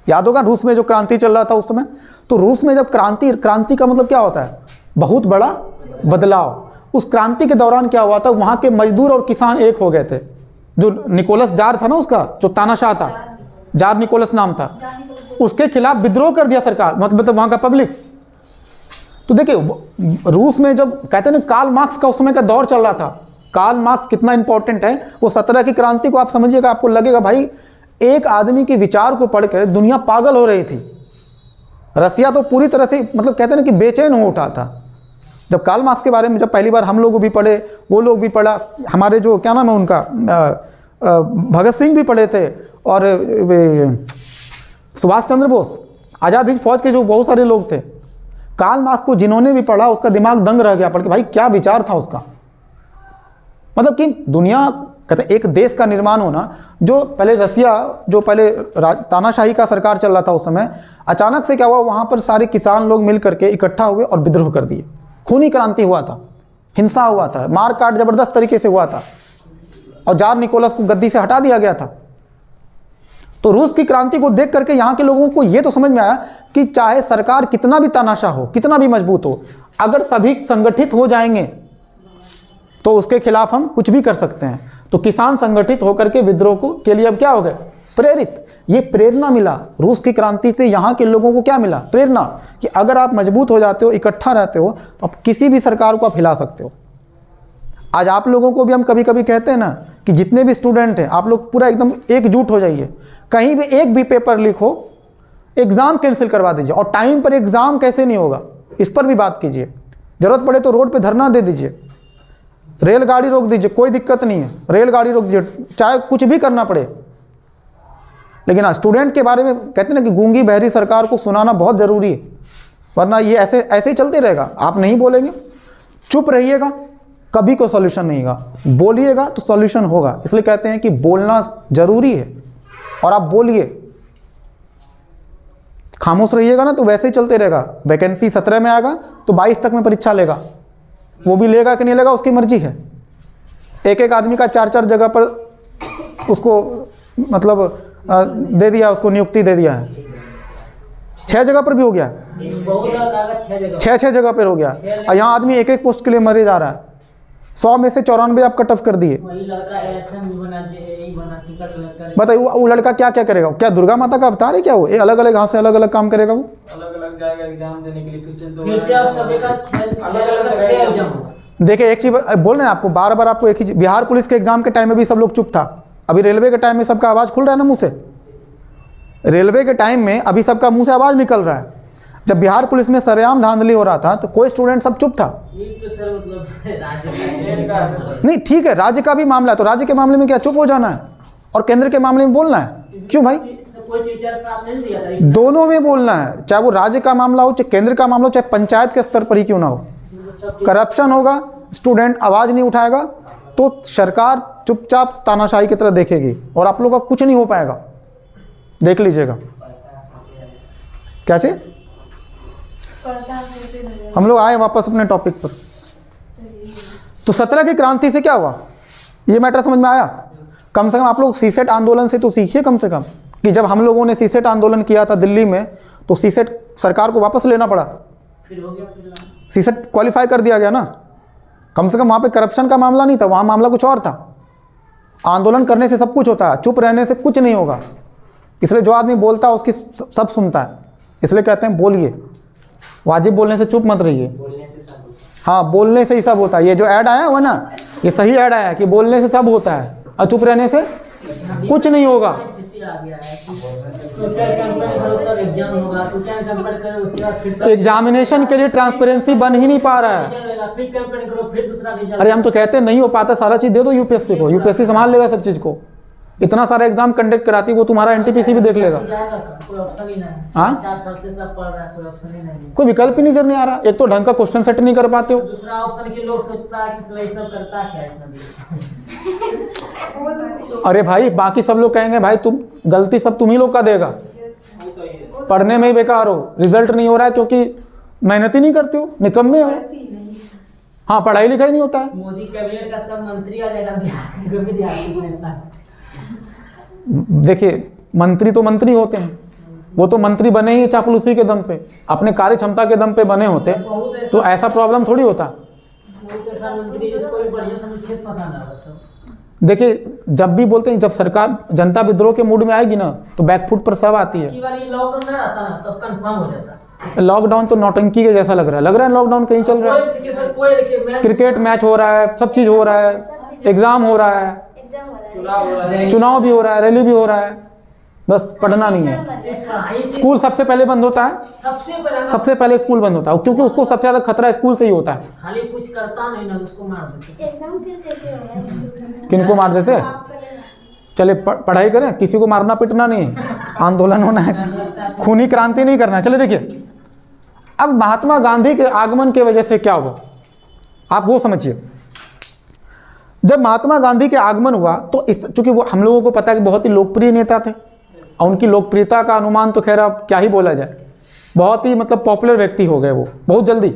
याद होगा रूस में जो क्रांति चल रहा था उस समय। तो रूस में जब क्रांति का मतलब क्या होता है? बहुत बड़ा बदलाव। उस क्रांति के दौरान क्या हुआ था, वहां के मजदूर और किसान एक हो गए थे। जो निकोलस जार था ना, उसका जो तानाशाह था, जार निकोलस नाम था, उसके खिलाफ विद्रोह कर दिया सरकार, मतलब वहां का पब्लिक। तो देखिए रूस में जब कहते हैं ना कार्ल मार्क्स का उस समय का दौर चल रहा था, कार्ल मार्क्स कितना इंपॉर्टेंट है, वो 17 की क्रांति को आप समझिएगा, आपको लगेगा भाई एक आदमी के विचार को पढ़कर दुनिया पागल हो रही थी। रसिया तो पूरी तरह से मतलब कहते हैं ना कि बेचैन हो उठा था। जब कार्ल मार्क्स के बारे में जब पहली बार हम लोग भी पढ़े, वो लोग भी पढ़ा, हमारे जो क्या नाम है उनका, भगत सिंह भी पढ़े थे, और सुभाष चंद्र बोस, आज़ाद हिंद फौज के जो बहुत सारे लोग थे। कार्ल मार्क्स को जिन्होंने भी पढ़ा उसका दिमाग दंग रह गया पढ़ के, भाई क्या विचार था उसका। मतलब कि दुनिया कहते एक देश का निर्माण होना, जो पहले रसिया, जो पहले तानाशाही का सरकार चल रहा था उस समय, अचानक से क्या हुआ, वहाँ पर सारे किसान लोग मिल करके इकट्ठा हुए और विद्रोह कर दिए। खूनी क्रांति हुआ था, हिंसा हुआ था, मार काट जबरदस्त तरीके से हुआ था, और जार निकोलस को गद्दी से हटा दिया गया था। तो रूस की क्रांति को देख करके यहाँ के लोगों को ये तो समझ में आया कि चाहे सरकार कितना भी तानाशाह हो, कितना भी मजबूत हो, अगर सभी संगठित हो जाएंगे तो उसके खिलाफ हम कुछ भी कर सकते हैं। तो किसान संगठित होकर के विद्रोह के लिए अब क्या हो गए? प्रेरित। ये प्रेरणा मिला रूस की क्रांति से। यहाँ के लोगों को क्या मिला? प्रेरणा, कि अगर आप मजबूत हो जाते हो, इकट्ठा रहते हो, तो आप किसी भी सरकार को आप हिला सकते हो। आज आप लोगों को भी हम कभी कभी कहते हैं ना कि जितने भी स्टूडेंट हैं आप लोग पूरा एकदम एकजुट हो जाइए, कहीं भी एक भी पेपर लीक हो, एग्जाम कैंसिल करवा दीजिए। और टाइम पर एग्जाम कैसे नहीं होगा इस पर भी बात कीजिए। जरूरत पड़े तो रोड पे धरना दे दीजिए, रेलगाड़ी रोक दीजिए, कोई दिक्कत नहीं है, रेलगाड़ी रोक दीजिए, चाहे कुछ भी करना पड़े। लेकिन हाँ, स्टूडेंट के बारे में कहते हैं ना कि गूंगी बहरी सरकार को सुनाना बहुत ज़रूरी है, वरना ये ऐसे ही चलते रहेगा। आप नहीं बोलेंगे, चुप रहिएगा, कभी कोई सॉल्यूशन नहीं होगा। बोलिएगा तो सॉल्यूशन होगा। इसलिए कहते हैं कि बोलना जरूरी है, और आप बोलिए। खामोश रहिएगा ना तो वैसे ही चलते रहेगा। वैकेंसी 17 में आएगा तो 22 तक में परीक्षा लेगा, वो भी लेगा कि नहीं लेगा उसकी मर्जी है। एक आदमी का 4 जगह पर उसको मतलब दे दिया, उसको नियुक्ति दे दिया है। 6 जगह पर भी हो गया, 6 जगह पर हो गया। और यहाँ आदमी एक पोस्ट के लिए मरे जा रहा है। 100 में से 94 आप कट ऑफ कर दिए। बताइए वो लड़का क्या क्या करेगा? क्या दुर्गा माता का अवतार है क्या? वो अलग अलग हाथ से अलग अलग काम करेगा, वो अलग अलग जाएगा एग्जाम देने के लिए, फिर से आप सभी का 6 एग्जाम। देखिए एक चीज बोल रहे हैं आपको, बार बार आपको एक ही, बिहार पुलिस के एग्जाम के टाइम में भी सब लोग चुप था। अभी रेलवे के टाइम में सबका आवाज खुल रहा है ना मुंह से। रेलवे के टाइम में अभी सबका मुंह से आवाज निकल रहा है। जब बिहार पुलिस में सरेआम धांधली हो रहा था तो कोई स्टूडेंट सब चुप था। ये तो सर मतलब नहीं ठीक है, राज्य का भी मामला है तो राज्य के मामले में क्या चुप हो जाना है, और केंद्र के मामले में बोलना है? क्यों भाई? दोनों में बोलना है, चाहे वो राज्य का मामला हो, चाहे केंद्र का मामला हो, चाहे पंचायत के स्तर पर ही क्यों ना हो। करप्शन होगा, स्टूडेंट आवाज नहीं उठाएगा तो सरकार चुपचाप तानाशाही की तरह देखेगी और आप लोगों का कुछ नहीं हो पाएगा। देख लीजिएगा। क्या चाहिए? हम लोग आए वापस अपने टॉपिक पर। तो 17 की क्रांति से क्या हुआ, ये मैटर समझ में आया? कम से कम आप लोग सीसेट आंदोलन से तो सीखिए कम से कम, कि जब हम लोगों ने सीसेट आंदोलन किया था दिल्ली में तो सीसेट सरकार को वापस लेना पड़ा, फिर हो गया, सीसेट क्वालिफाई कर दिया गया ना। कम से कम वहाँ पे करप्शन का मामला नहीं था, वहाँ मामला कुछ और था। आंदोलन करने से सब कुछ होता है, चुप रहने से कुछ नहीं होगा। इसलिए जो आदमी बोलता है उसकी सब सुनता है, इसलिए कहते हैं बोलिए। वाजिब बोलने से चुप मत रहिए। बोलने से सब होता हाँ, बोलने से ही सब होता है। ये जो ऐड आया हुआ ना, ये सही ऐड आया है कि बोलने से सब होता है और चुप रहने से कुछ नहीं होगा। स्थिति आ गया है कि ट्विटर कैंपेन करो तब एग्जाम होगा, ट्विटर कैंपेन करो उसके बाद फिर एग्जामिनेशन के लिए ट्रांसपेरेंसी बन ही नहीं पा रहा है। फिर कैंपेन करो फिर दूसरा रिजल्ट। अरे हम तो कहते हैं नहीं हो पाता, सारा चीज़ दे दो यूपीएससी को, यूपीएससी संभाल लेगा सब चीज़ को। इतना सारा एग्जाम कंडक्ट कराती, वो तुम्हारा एनटीपीसी भी देख लेगा। जाएगा, कोई ऑप्शन ही नहीं है। हाँ? 4 साल से सब पढ़ रहा है, कोई ऑप्शन ही नहीं है। कोई विकल्प ही नजर नहीं आ रहा। एक तो ढंग का क्वेश्चन सेट नहीं कर पाते हो, दूसरा ऑप्शन की लोग सोचता है कि ये सब करता क्या है इतना देर। अरे भाई बाकी सब लोग कहेंगे भाई तुम गलती सब तुम ही लोग का देगा, पढ़ने में ही बेकार हो, रिजल्ट नहीं हो रहा है क्योंकि मेहनत ही नहीं करते हो, निकम्मे हो। हाँ, पढ़ाई लिखाई नहीं होता है। मोदी कैबिनेट का सब मंत्री आ जाएगा बिहार में, विद्यार्थी नहीं। देखिए मंत्री तो मंत्री होते हैं, वो तो मंत्री बने ही चापलूसी के दम पे, अपने कार्य क्षमता के दम पे बने होते, तो ऐसा प्रॉब्लम थोड़ी होता। बहुत ऐसा मंत्री जिसको भी बढ़िया से अनुच्छेद पता ना हो सब। देखिए जब भी बोलते हैं, जब सरकार जनता विद्रोह के मूड में आएगी ना तो बैकफुट पर सब आती है। की बार ये लॉकडाउन ना रहता ना तब कंफर्म हो जाता। लॉकडाउन तो नौटंकी के जैसा लग रहा है लॉकडाउन कहीं चल रहा है। क्रिकेट मैच हो रहा है, सब चीज़ हो रहा है, एग्ज़ाम हो रहा है, चुनाव भी हो रहा है, रैली भी हो रहा है, बस पढ़ना नहीं है। स्कूल सबसे पहले बंद होता है, सबसे पहले स्कूल बंद होता है क्योंकि उसको सबसे ज़्यादा खतरा स्कूल से ही होता है। खाली कुछ करता नहीं ना उसको मार देते। किनको मार देते? चले पढ़ाई करें, किसी को मारना पिटना नहीं है, आंदोलन होना है, खूनी क्रांति नहीं करना है। चले देखिए अब महात्मा गांधी के आगमन की वजह से क्या हुआ, आप वो समझिए। जब महात्मा गांधी के आगमन हुआ तो इस चूंकि वो हम लोगों को पता है कि बहुत ही लोकप्रिय नेता थे और उनकी लोकप्रियता का अनुमान तो खैर अब क्या ही बोला जाए, बहुत ही मतलब पॉपुलर व्यक्ति हो गए वो बहुत जल्दी।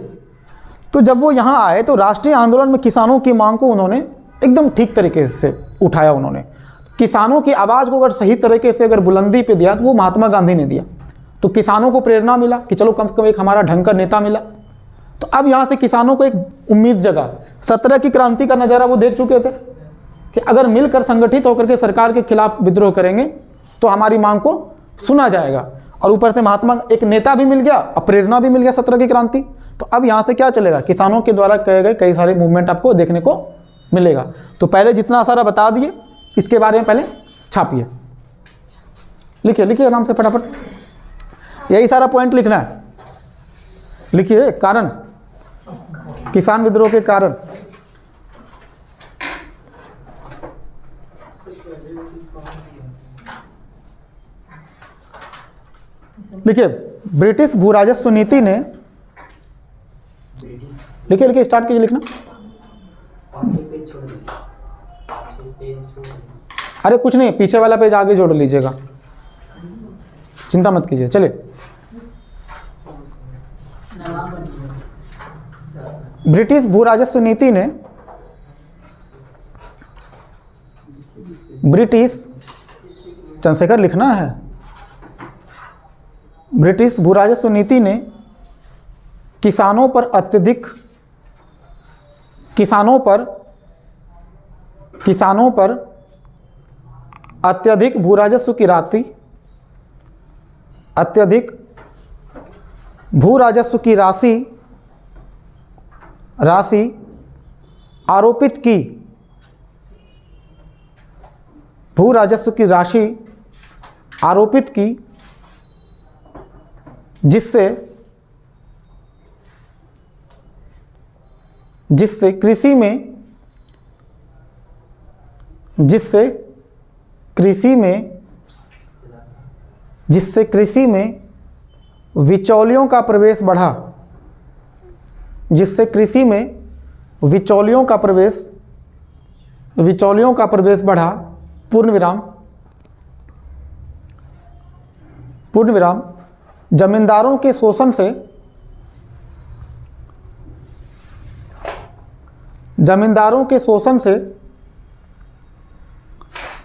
तो जब वो यहाँ आए तो राष्ट्रीय आंदोलन में किसानों की मांग को उन्होंने एकदम ठीक तरीके से उठाया। उन्होंने किसानों की आवाज़ को अगर सही तरीके से अगर बुलंदी पे दिया तो वो महात्मा गांधी ने दिया। तो किसानों को प्रेरणा मिला कि चलो कम से कम एक हमारा ढंग का नेता मिला। तो अब यहाँ से किसानों को एक उम्मीद जगा। 17 की क्रांति का नज़ारा वो देख चुके थे कि अगर मिलकर संगठित होकर के सरकार के खिलाफ विद्रोह करेंगे तो हमारी मांग को सुना जाएगा। और ऊपर से महात्मा एक नेता भी मिल गया और प्रेरणा भी मिल गया 17 की क्रांति। तो अब यहाँ से क्या चलेगा, किसानों के द्वारा कहे गए कई सारे मूवमेंट आपको देखने को मिलेगा। तो पहले जितना सारा बता दिए इसके बारे में पहले छापिए, लिखिए लिखिए आराम से फटाफट, यही सारा पॉइंट लिखना है। लिखिए कारण, किसान विद्रोह के कारण। लिखिए ब्रिटिश भू राजस्व नीति ने, लिखिए लिखिए स्टार्ट कीजिए लिखना। अरे कुछ नहीं, पीछे वाला पेज आगे जोड़ लीजिएगा, चिंता मत कीजिए। चलिए ब्रिटिश भू राजस्व नीति ने चंद्रशेखर लिखना है, ब्रिटिश भू राजस्व नीति ने किसानों पर अत्यधिक भू राजस्व की राशि आरोपित की, भू राजस्व की राशि आरोपित की, जिससे कृषि में बिचौलियों का प्रवेश बढ़ा, जिससे कृषि में बिचौलियों का प्रवेश बढ़ा, पूर्ण विराम, जमींदारों के शोषण से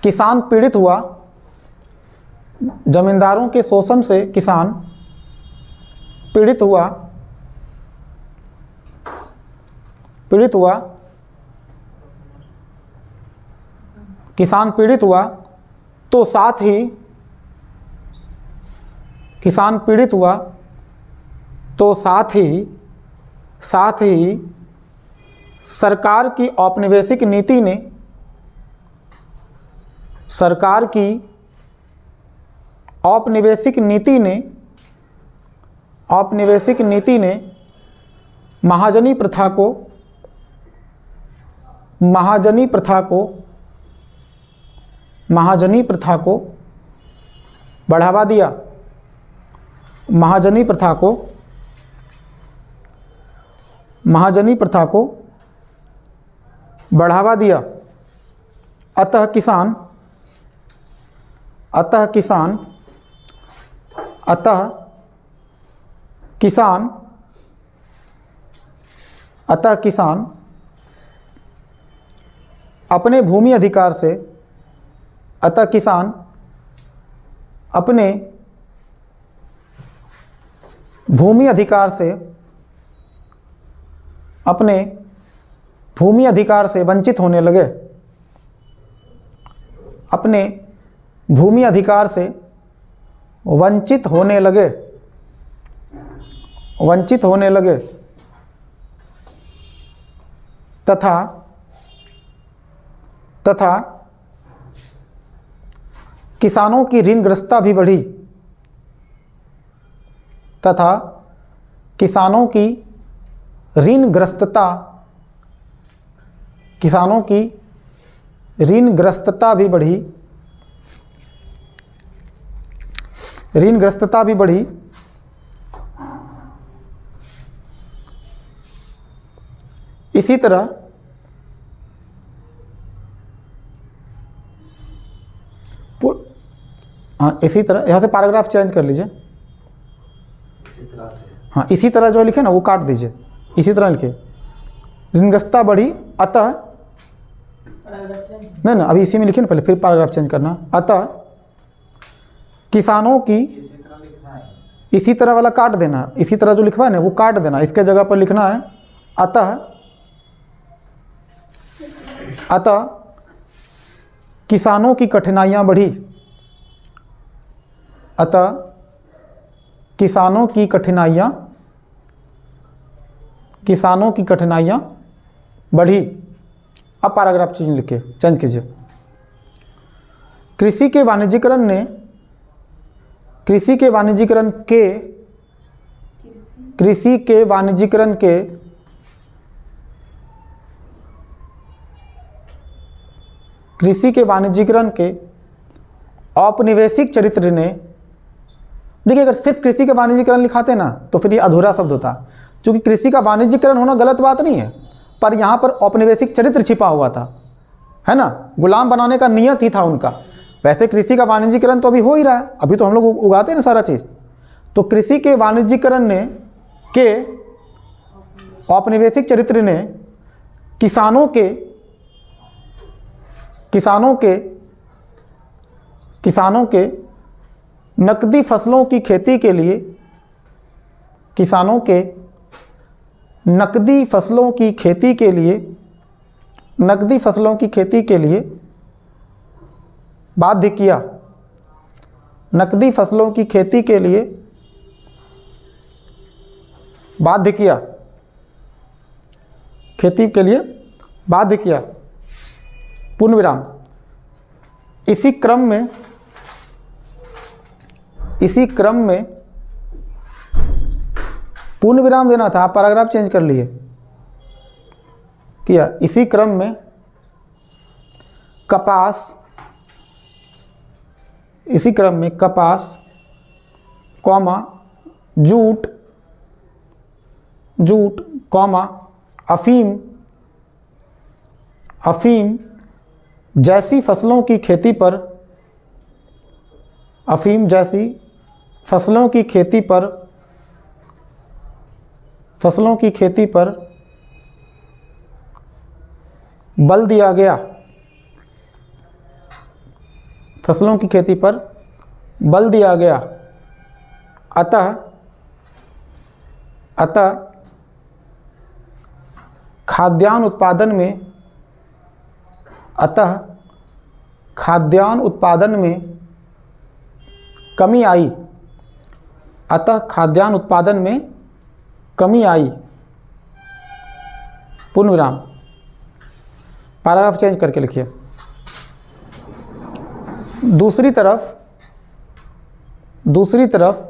किसान पीड़ित हुआ, जमींदारों के शोषण से किसान पीड़ित हुआ, किसान पीड़ित हुआ तो साथ ही किसान पीड़ित हुआ तो साथ ही सरकार की औपनिवेशिक नीति ने औपनिवेशिक नीति ने महाजनी प्रथा को बढ़ावा दिया। महाजनी प्रथा को बढ़ावा दिया। अतः किसान अपने भूमि अधिकार से वंचित होने लगे। तथा किसानों की ऋणग्रस्तता भी बढ़ी। ऋणग्रस्तता भी बढ़ी। इसी तरह यहाँ से पैराग्राफ चेंज कर लीजिए। हाँ, इसी तरह जो लिखे ना वो काट दीजिए, इसी तरह लिखे। ऋणग्रस्तता बढ़ी, अतः नहीं ना, अभी इसी में लिखिए ना पहले, फिर पैराग्राफ चेंज करना। अतः किसानों की, इसी तरह वाला काट देना, इसी तरह जो लिखवा है ना वो काट देना, इसके जगह पर लिखना है अतः किसानों की कठिनाइयाँ बढ़ी। अतः किसानों की कठिनाइयाँ बढ़ी। अब पैराग्राफ चेंज कीजिए। कृषि के वाणिज्यीकरण के औपनिवेशिक चरित्र ने, देखिए अगर सिर्फ कृषि के वाणिज्यीकरण लिखाते ना तो फिर ये अधूरा शब्द होता, क्योंकि कृषि का वाणिज्यीकरण होना गलत बात नहीं है, पर यहाँ पर औपनिवेशिक चरित्र छिपा हुआ था, है ना। गुलाम बनाने का नियत ही था उनका। वैसे कृषि का वाणिज्यीकरण तो अभी हो ही रहा है, अभी तो हम लोग उगाते हैं ना सारा चीज़। तो कृषि के वाणिज्यीकरण के औपनिवेशिक चरित्र ने किसानों के नकदी फसलों की खेती के लिए बाध्य किया। पूर्ण विराम। इसी क्रम में पूर्ण विराम देना था, आप पैराग्राफ चेंज कर लिए किया। इसी क्रम में कपास, जूट, अफीम जैसी फसलों की खेती पर बल दिया गया। अतः खाद्यान्न उत्पादन में खाद्यान्न उत्पादन में कमी आई, अतः खाद्यान्न उत्पादन में कमी आई, पूर्ण विराम। पैराग्राफ चेंज करके लिखिए। दूसरी तरफ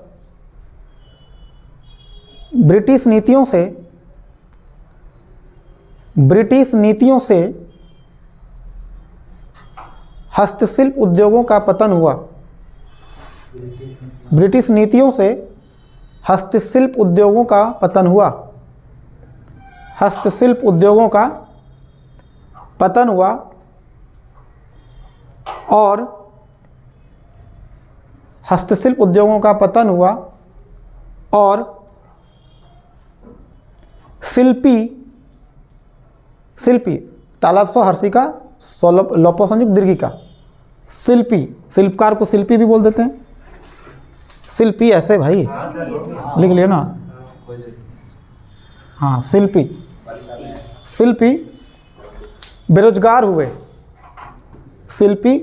ब्रिटिश नीतियों से हस्तशिल्प उद्योगों का पतन हुआ। ब्रिटिश नीतियों से हस्तशिल्प उद्योगों का पतन हुआ। हस्तशिल्प उद्योगों का पतन हुआ और हस्तशिल्प उद्योगों का पतन हुआ और शिल्पी तालाब सो हर्षी का लोपो संयुक्त दीर्घी का शिल्पकार को शिल्पी भी बोल देते हैं। शिल्पी ऐसे भाई लिख लिया ना। हाँ, शिल्पी बेरोजगार हुए। शिल्पी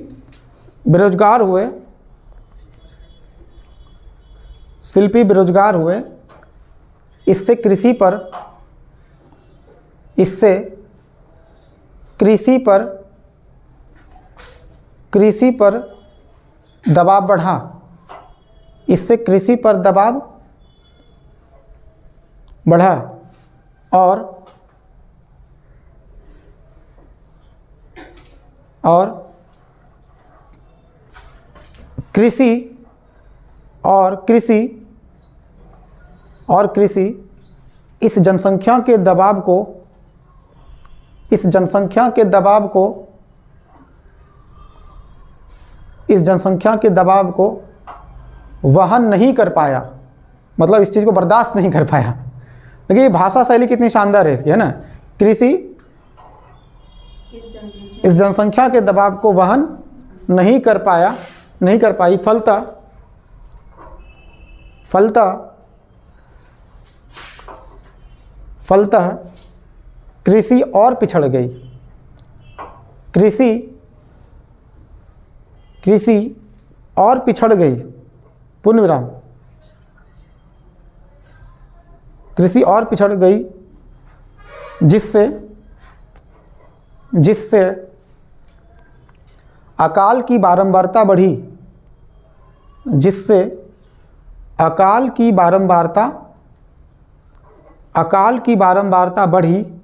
बेरोजगार हुए। इससे कृषि पर दबाव बढ़ा। इससे कृषि पर दबाव बढ़ा और कृषि इस जनसंख्या के दबाव को वहन नहीं कर पाया, मतलब इस चीज़ को बर्दाश्त नहीं कर पाया। देखिए ये भाषा शैली कितनी शानदार है इसकी, है ना। कृषि इस जनसंख्या के दबाव को वहन नहीं कर पाई, फलतः कृषि और पिछड़ गई। कृषि और पिछड़ गई, पूर्ण विराम। कृषि और पिछड़ गई जिससे अकाल की बारंबारता बढ़ी। अकाल की बारंबारता बढ़ी।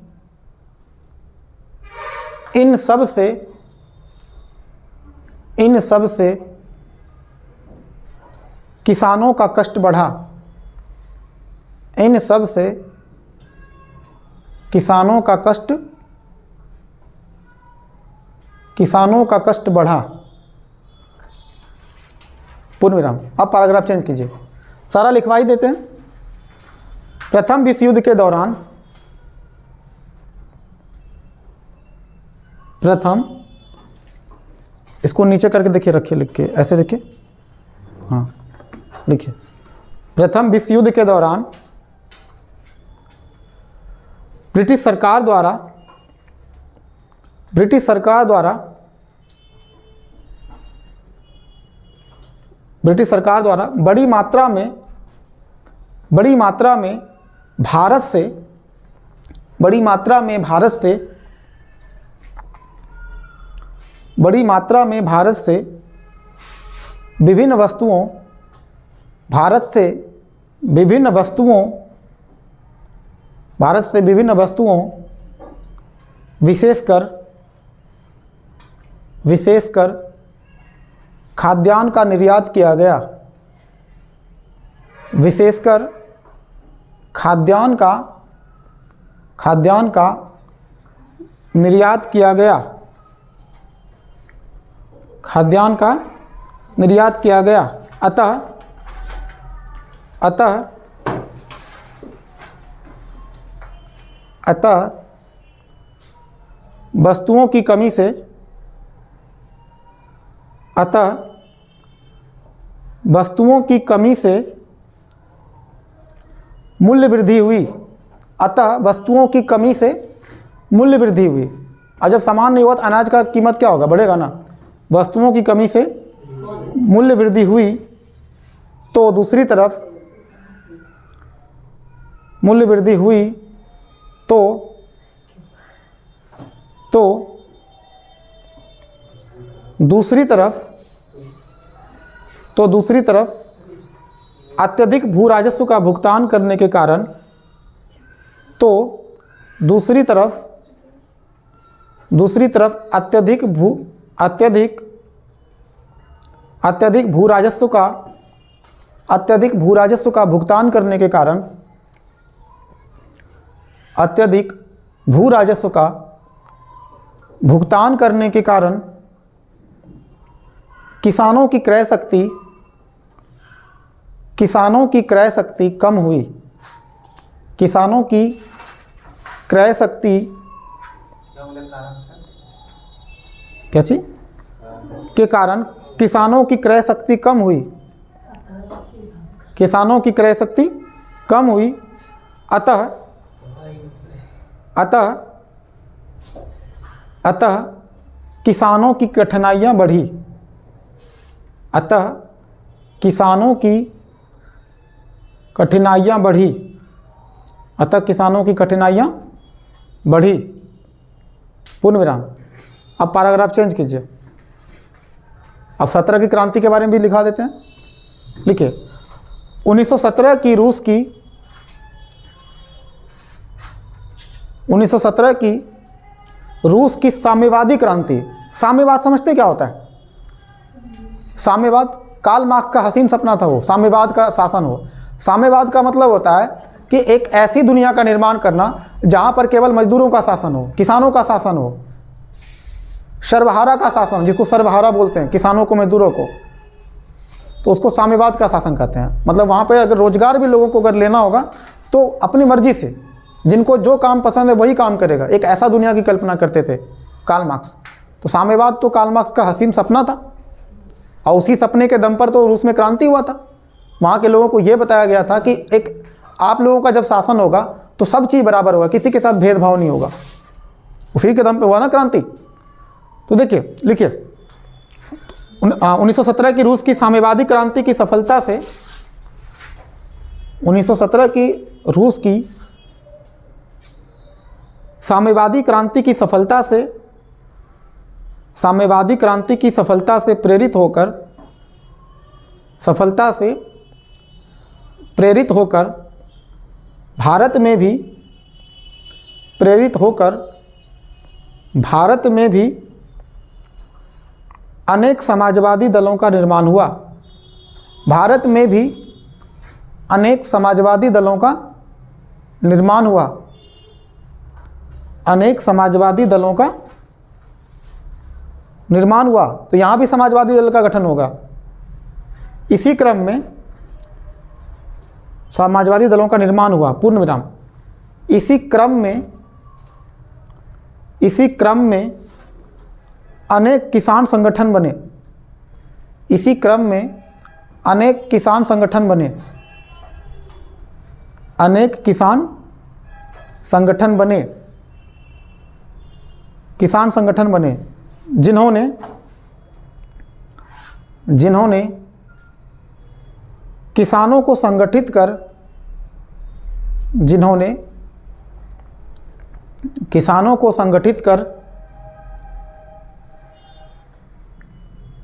इन सब से किसानों का कष्ट बढ़ा। इन सब से किसानों का कष्ट बढ़ा, पूर्ण विराम। अब पैराग्राफ चेंज कीजिए, सारा लिखवा ही देते हैं। प्रथम विश्व युद्ध के दौरान इसको नीचे करके देखिए, रखिए, लिख के ऐसे देखिए। हाँ लिखिए। प्रथम विश्व युद्ध के दौरान ब्रिटिश सरकार द्वारा बड़ी मात्रा में भारत से विभिन्न वस्तुओं विशेषकर खाद्यान्न का निर्यात किया गया। विशेषकर खाद्यान्न का निर्यात किया गया। खाद्यान्न का निर्यात किया गया। अतः वस्तुओं की कमी से मूल्य वृद्धि हुई। अतः वस्तुओं की कमी से मूल्य वृद्धि हुई। और जब सामान नहीं हुआ तो अनाज का कीमत क्या होगा, बढ़ेगा ना। वस्तुओं की कमी से मूल्य वृद्धि हुई तो दूसरी तरफ मूल्य वृद्धि हुई तो दूसरी तरफ अत्यधिक भू राजस्व का भुगतान करने के कारण दूसरी तरफ अत्यधिक भू राजस्व का भुगतान करने के कारण अत्यधिक भू राजस्व का भुगतान करने के कारण किसानों की क्रय शक्ति कम हुई। किसानों की क्रय शक्ति क्या चीज के कारण किसानों की क्रय शक्ति कम हुई। किसानों की क्रय शक्ति कम हुई अतः किसानों की कठिनाइयाँ बढ़ी। अतः किसानों की कठिनाइयाँ बढ़ी। पूर्ण विराम। अब पैराग्राफ चेंज कीजिए। अब 17 की क्रांति के बारे में भी लिखा देते हैं। लिखिए 1917 की रूस की साम्यवादी क्रांति। साम्यवाद समझते क्या होता है? साम्यवाद कार्ल मार्क्स का हसीन सपना था, वो साम्यवाद का शासन हो। साम्यवाद का मतलब होता है कि एक ऐसी दुनिया का निर्माण करना जहां पर केवल मजदूरों का शासन हो, किसानों का शासन हो, सर्वहारा का शासन, जिसको सर्वहारा बोलते हैं, किसानों को मजदूरों को, तो उसको साम्यवाद का शासन कहते हैं। मतलब वहाँ पर अगर रोजगार भी लोगों को अगर लेना होगा तो अपनी मर्जी से, जिनको जो काम पसंद है वही काम करेगा। एक ऐसा दुनिया की कल्पना करते थे कार्ल मार्क्स। तो साम्यवाद तो कार्ल मार्क्स का हसीन सपना था और उसी सपने के दम पर तो रूस में क्रांति हुआ था। वहाँ के लोगों को ये बताया गया था कि एक आप लोगों का जब शासन होगा तो सब चीज़ बराबर होगा, किसी के साथ भेदभाव नहीं होगा। उसी के दम पे हुआ ना क्रांति। तो देखिए लिखिए 1917 की रूस की साम्यवादी क्रांति की सफलता से 1917 की रूस की साम्यवादी क्रांति की सफलता से प्रेरित होकर भारत में भी अनेक समाजवादी दलों का निर्माण हुआ। भारत में भी अनेक समाजवादी दलों का निर्माण हुआ। अनेक समाजवादी दलों का निर्माण हुआ, तो यहाँ भी समाजवादी दल का गठन होगा। इसी क्रम में समाजवादी दलों का निर्माण हुआ, पूर्ण विराम। इसी क्रम में अनेक किसान संगठन बने। इसी क्रम में अनेक किसान संगठन बने। अनेक किसान संगठन बने जिन्होंने किसानों को संगठित कर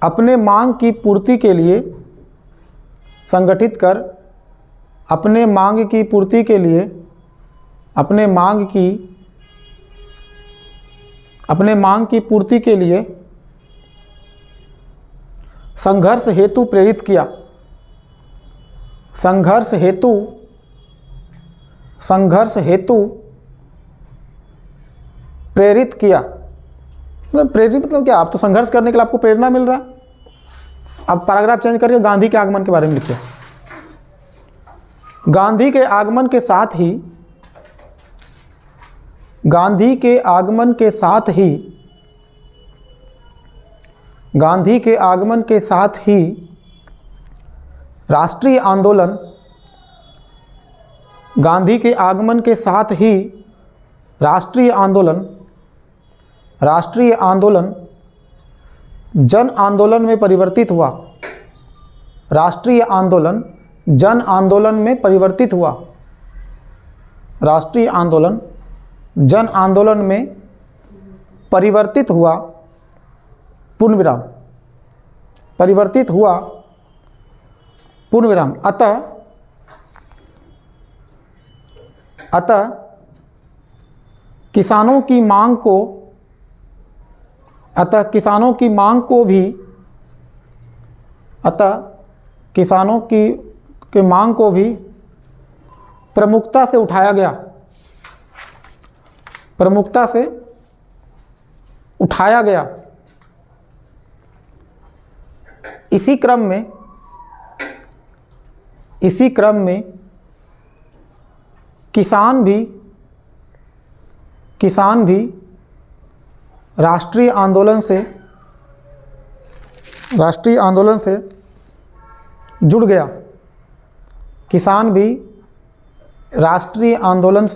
अपने मांग की पूर्ति के लिए संघर्ष हेतु प्रेरित किया। संघर्ष हेतु प्रेरित किया। मतलब प्रेरित मतलब क्या? आप तो संघर्ष करने के लिए आपको प्रेरणा मिल रहा है। अब पैराग्राफ चेंज करके गांधी के आगमन के बारे में लिखिए। गांधी के आगमन के साथ ही राष्ट्रीय आंदोलन जन आंदोलन में परिवर्तित हुआ। राष्ट्रीय आंदोलन जन आंदोलन में परिवर्तित हुआ। राष्ट्रीय आंदोलन जन आंदोलन में परिवर्तित हुआ, पूर्ण विराम, परिवर्तित हुआ, पूर्ण विराम। अतः किसानों की मांग को, अतः किसानों की मांग को भी, अतः किसानों की मांग को भी प्रमुखता से उठाया गया, प्रमुखता से उठाया गया। इसी क्रम में किसान भी राष्ट्रीय आंदोलन से जुड़ गया। किसान भी राष्ट्रीय आंदोलन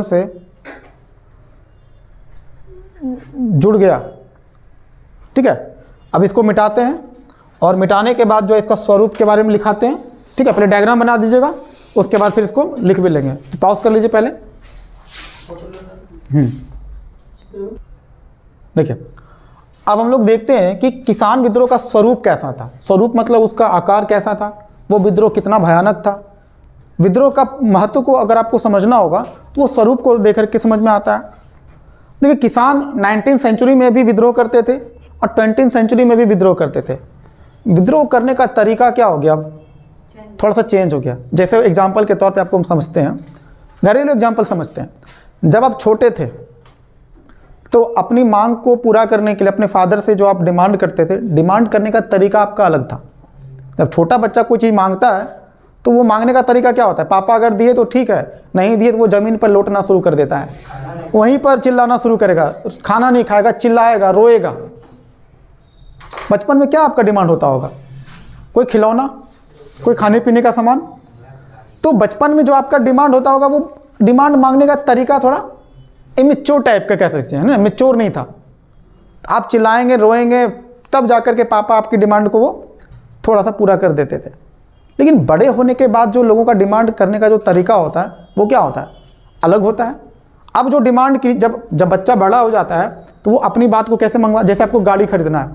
से जुड़ गया। ठीक है, अब इसको मिटाते हैं और मिटाने के बाद जो है इसका स्वरूप के बारे में लिखाते हैं। ठीक है, पहले डायग्राम बना दीजिएगा, उसके बाद फिर इसको लिख भी लेंगे। तो पॉज कर लीजिए पहले। देखिए, अब हम लोग देखते हैं कि किसान विद्रोह का स्वरूप कैसा था। स्वरूप मतलब उसका आकार कैसा था, वो विद्रोह कितना भयानक था। विद्रोह का महत्व को अगर आपको समझना होगा तो वो स्वरूप को देख करके समझ में आता है। देखिए, किसान 19वीं सेंचुरी में भी विद्रोह करते थे और 20वीं सेंचुरी में भी विद्रोह करते थे। विद्रोह करने का तरीका क्या हो गया, थोड़ा सा चेंज हो गया। जैसे एग्जाम्पल के तौर पे आपको हम समझते हैं, घरेलू एग्जाम्पल समझते हैं। जब आप छोटे थे तो अपनी मांग को पूरा करने के लिए अपने फादर से जो आप डिमांड करते थे, डिमांड करने का तरीका आपका अलग था। जब छोटा बच्चा कोई चीज़ मांगता है तो वो मांगने का तरीका क्या होता है, पापा अगर दिए तो ठीक है, नहीं दिए तो वो ज़मीन पर लौटना शुरू कर देता है, वहीं पर चिल्लाना शुरू करेगा, खाना नहीं खाएगा, चिल्लाएगा, रोएगा। बचपन में क्या आपका डिमांड होता होगा, कोई खिलौना, कोई खाने पीने का सामान। तो बचपन में जो आपका डिमांड होता होगा वो डिमांड मांगने का तरीका थोड़ा इमेच्योर टाइप का कह सकते हैं ना, मैच्योर नहीं था। आप चिल्लाएंगे, रोएंगे, तब जाकर के पापा आपकी डिमांड को वो थोड़ा सा पूरा कर देते थे। लेकिन बड़े होने के बाद जो लोगों का डिमांड करने का जो तरीका होता है वो क्या होता है, अलग होता है। अब जो डिमांड की जब बच्चा बड़ा हो जाता है तो वो अपनी बात को कैसे मंगवा, जैसे आपको गाड़ी खरीदना है,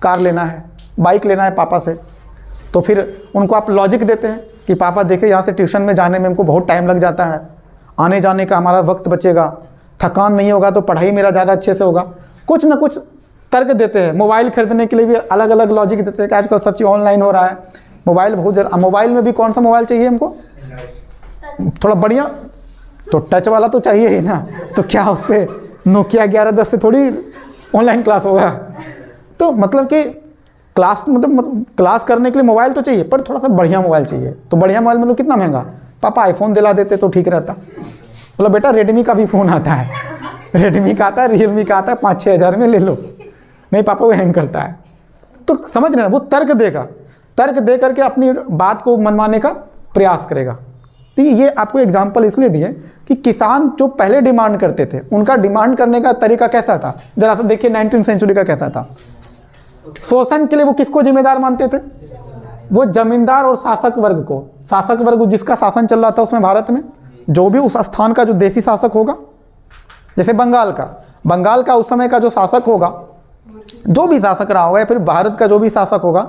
कार लेना है, बाइक लेना है पापा से, तो फिर उनको आप लॉजिक देते हैं कि पापा देखिए यहाँ से ट्यूशन में जाने में हमको बहुत टाइम लग जाता है, आने जाने का हमारा वक्त बचेगा, थकान नहीं होगा तो पढ़ाई मेरा ज़्यादा अच्छे से होगा। कुछ ना कुछ तर्क देते हैं। मोबाइल खरीदने के लिए भी अलग अलग लॉजिक देते हैं कि आजकल सब चीज़ ऑनलाइन हो रहा है, मोबाइल बहुत मोबाइल में भी कौन सा मोबाइल चाहिए हमको, थोड़ा बढ़िया, तो टच वाला तो चाहिए ही ना। तो क्या उस पर नोकिया 1110 से थोड़ी ऑनलाइन क्लास होगा। तो मतलब कि क्लास करने के लिए मोबाइल तो चाहिए, पर थोड़ा सा बढ़िया मोबाइल चाहिए। तो बढ़िया मोबाइल मतलब कितना महंगा, पापा आईफोन दिला देते तो ठीक रहता। बोला बेटा रेडमी का भी फ़ोन आता है, रेडमी का आता है, रियलमी का आता है, 5-6 हज़ार में ले लो। नहीं पापा वो हैंग करता है। तो समझ रहे ना, वो तर्क देगा, तर्क दे करके अपनी बात को मनवाने का प्रयास करेगा। तो ये आपको एग्जाम्पल इसलिए दिए कि किसान जो पहले डिमांड करते थे उनका डिमांड करने का तरीका कैसा था। जरा सा देखिए 19वीं सेंचुरी का कैसा था। शोषण के लिए वो किसको जिम्मेदार मानते थे, वो जमींदार और शासक वर्ग को। शासक वर्ग जिसका शासन चल रहा था उसमें भारत में जो भी उस स्थान का जो देसी शासक होगा, जैसे बंगाल का उस समय का जो शासक होगा, जो भी शासक रहा होगा, या फिर भारत का जो भी शासक होगा,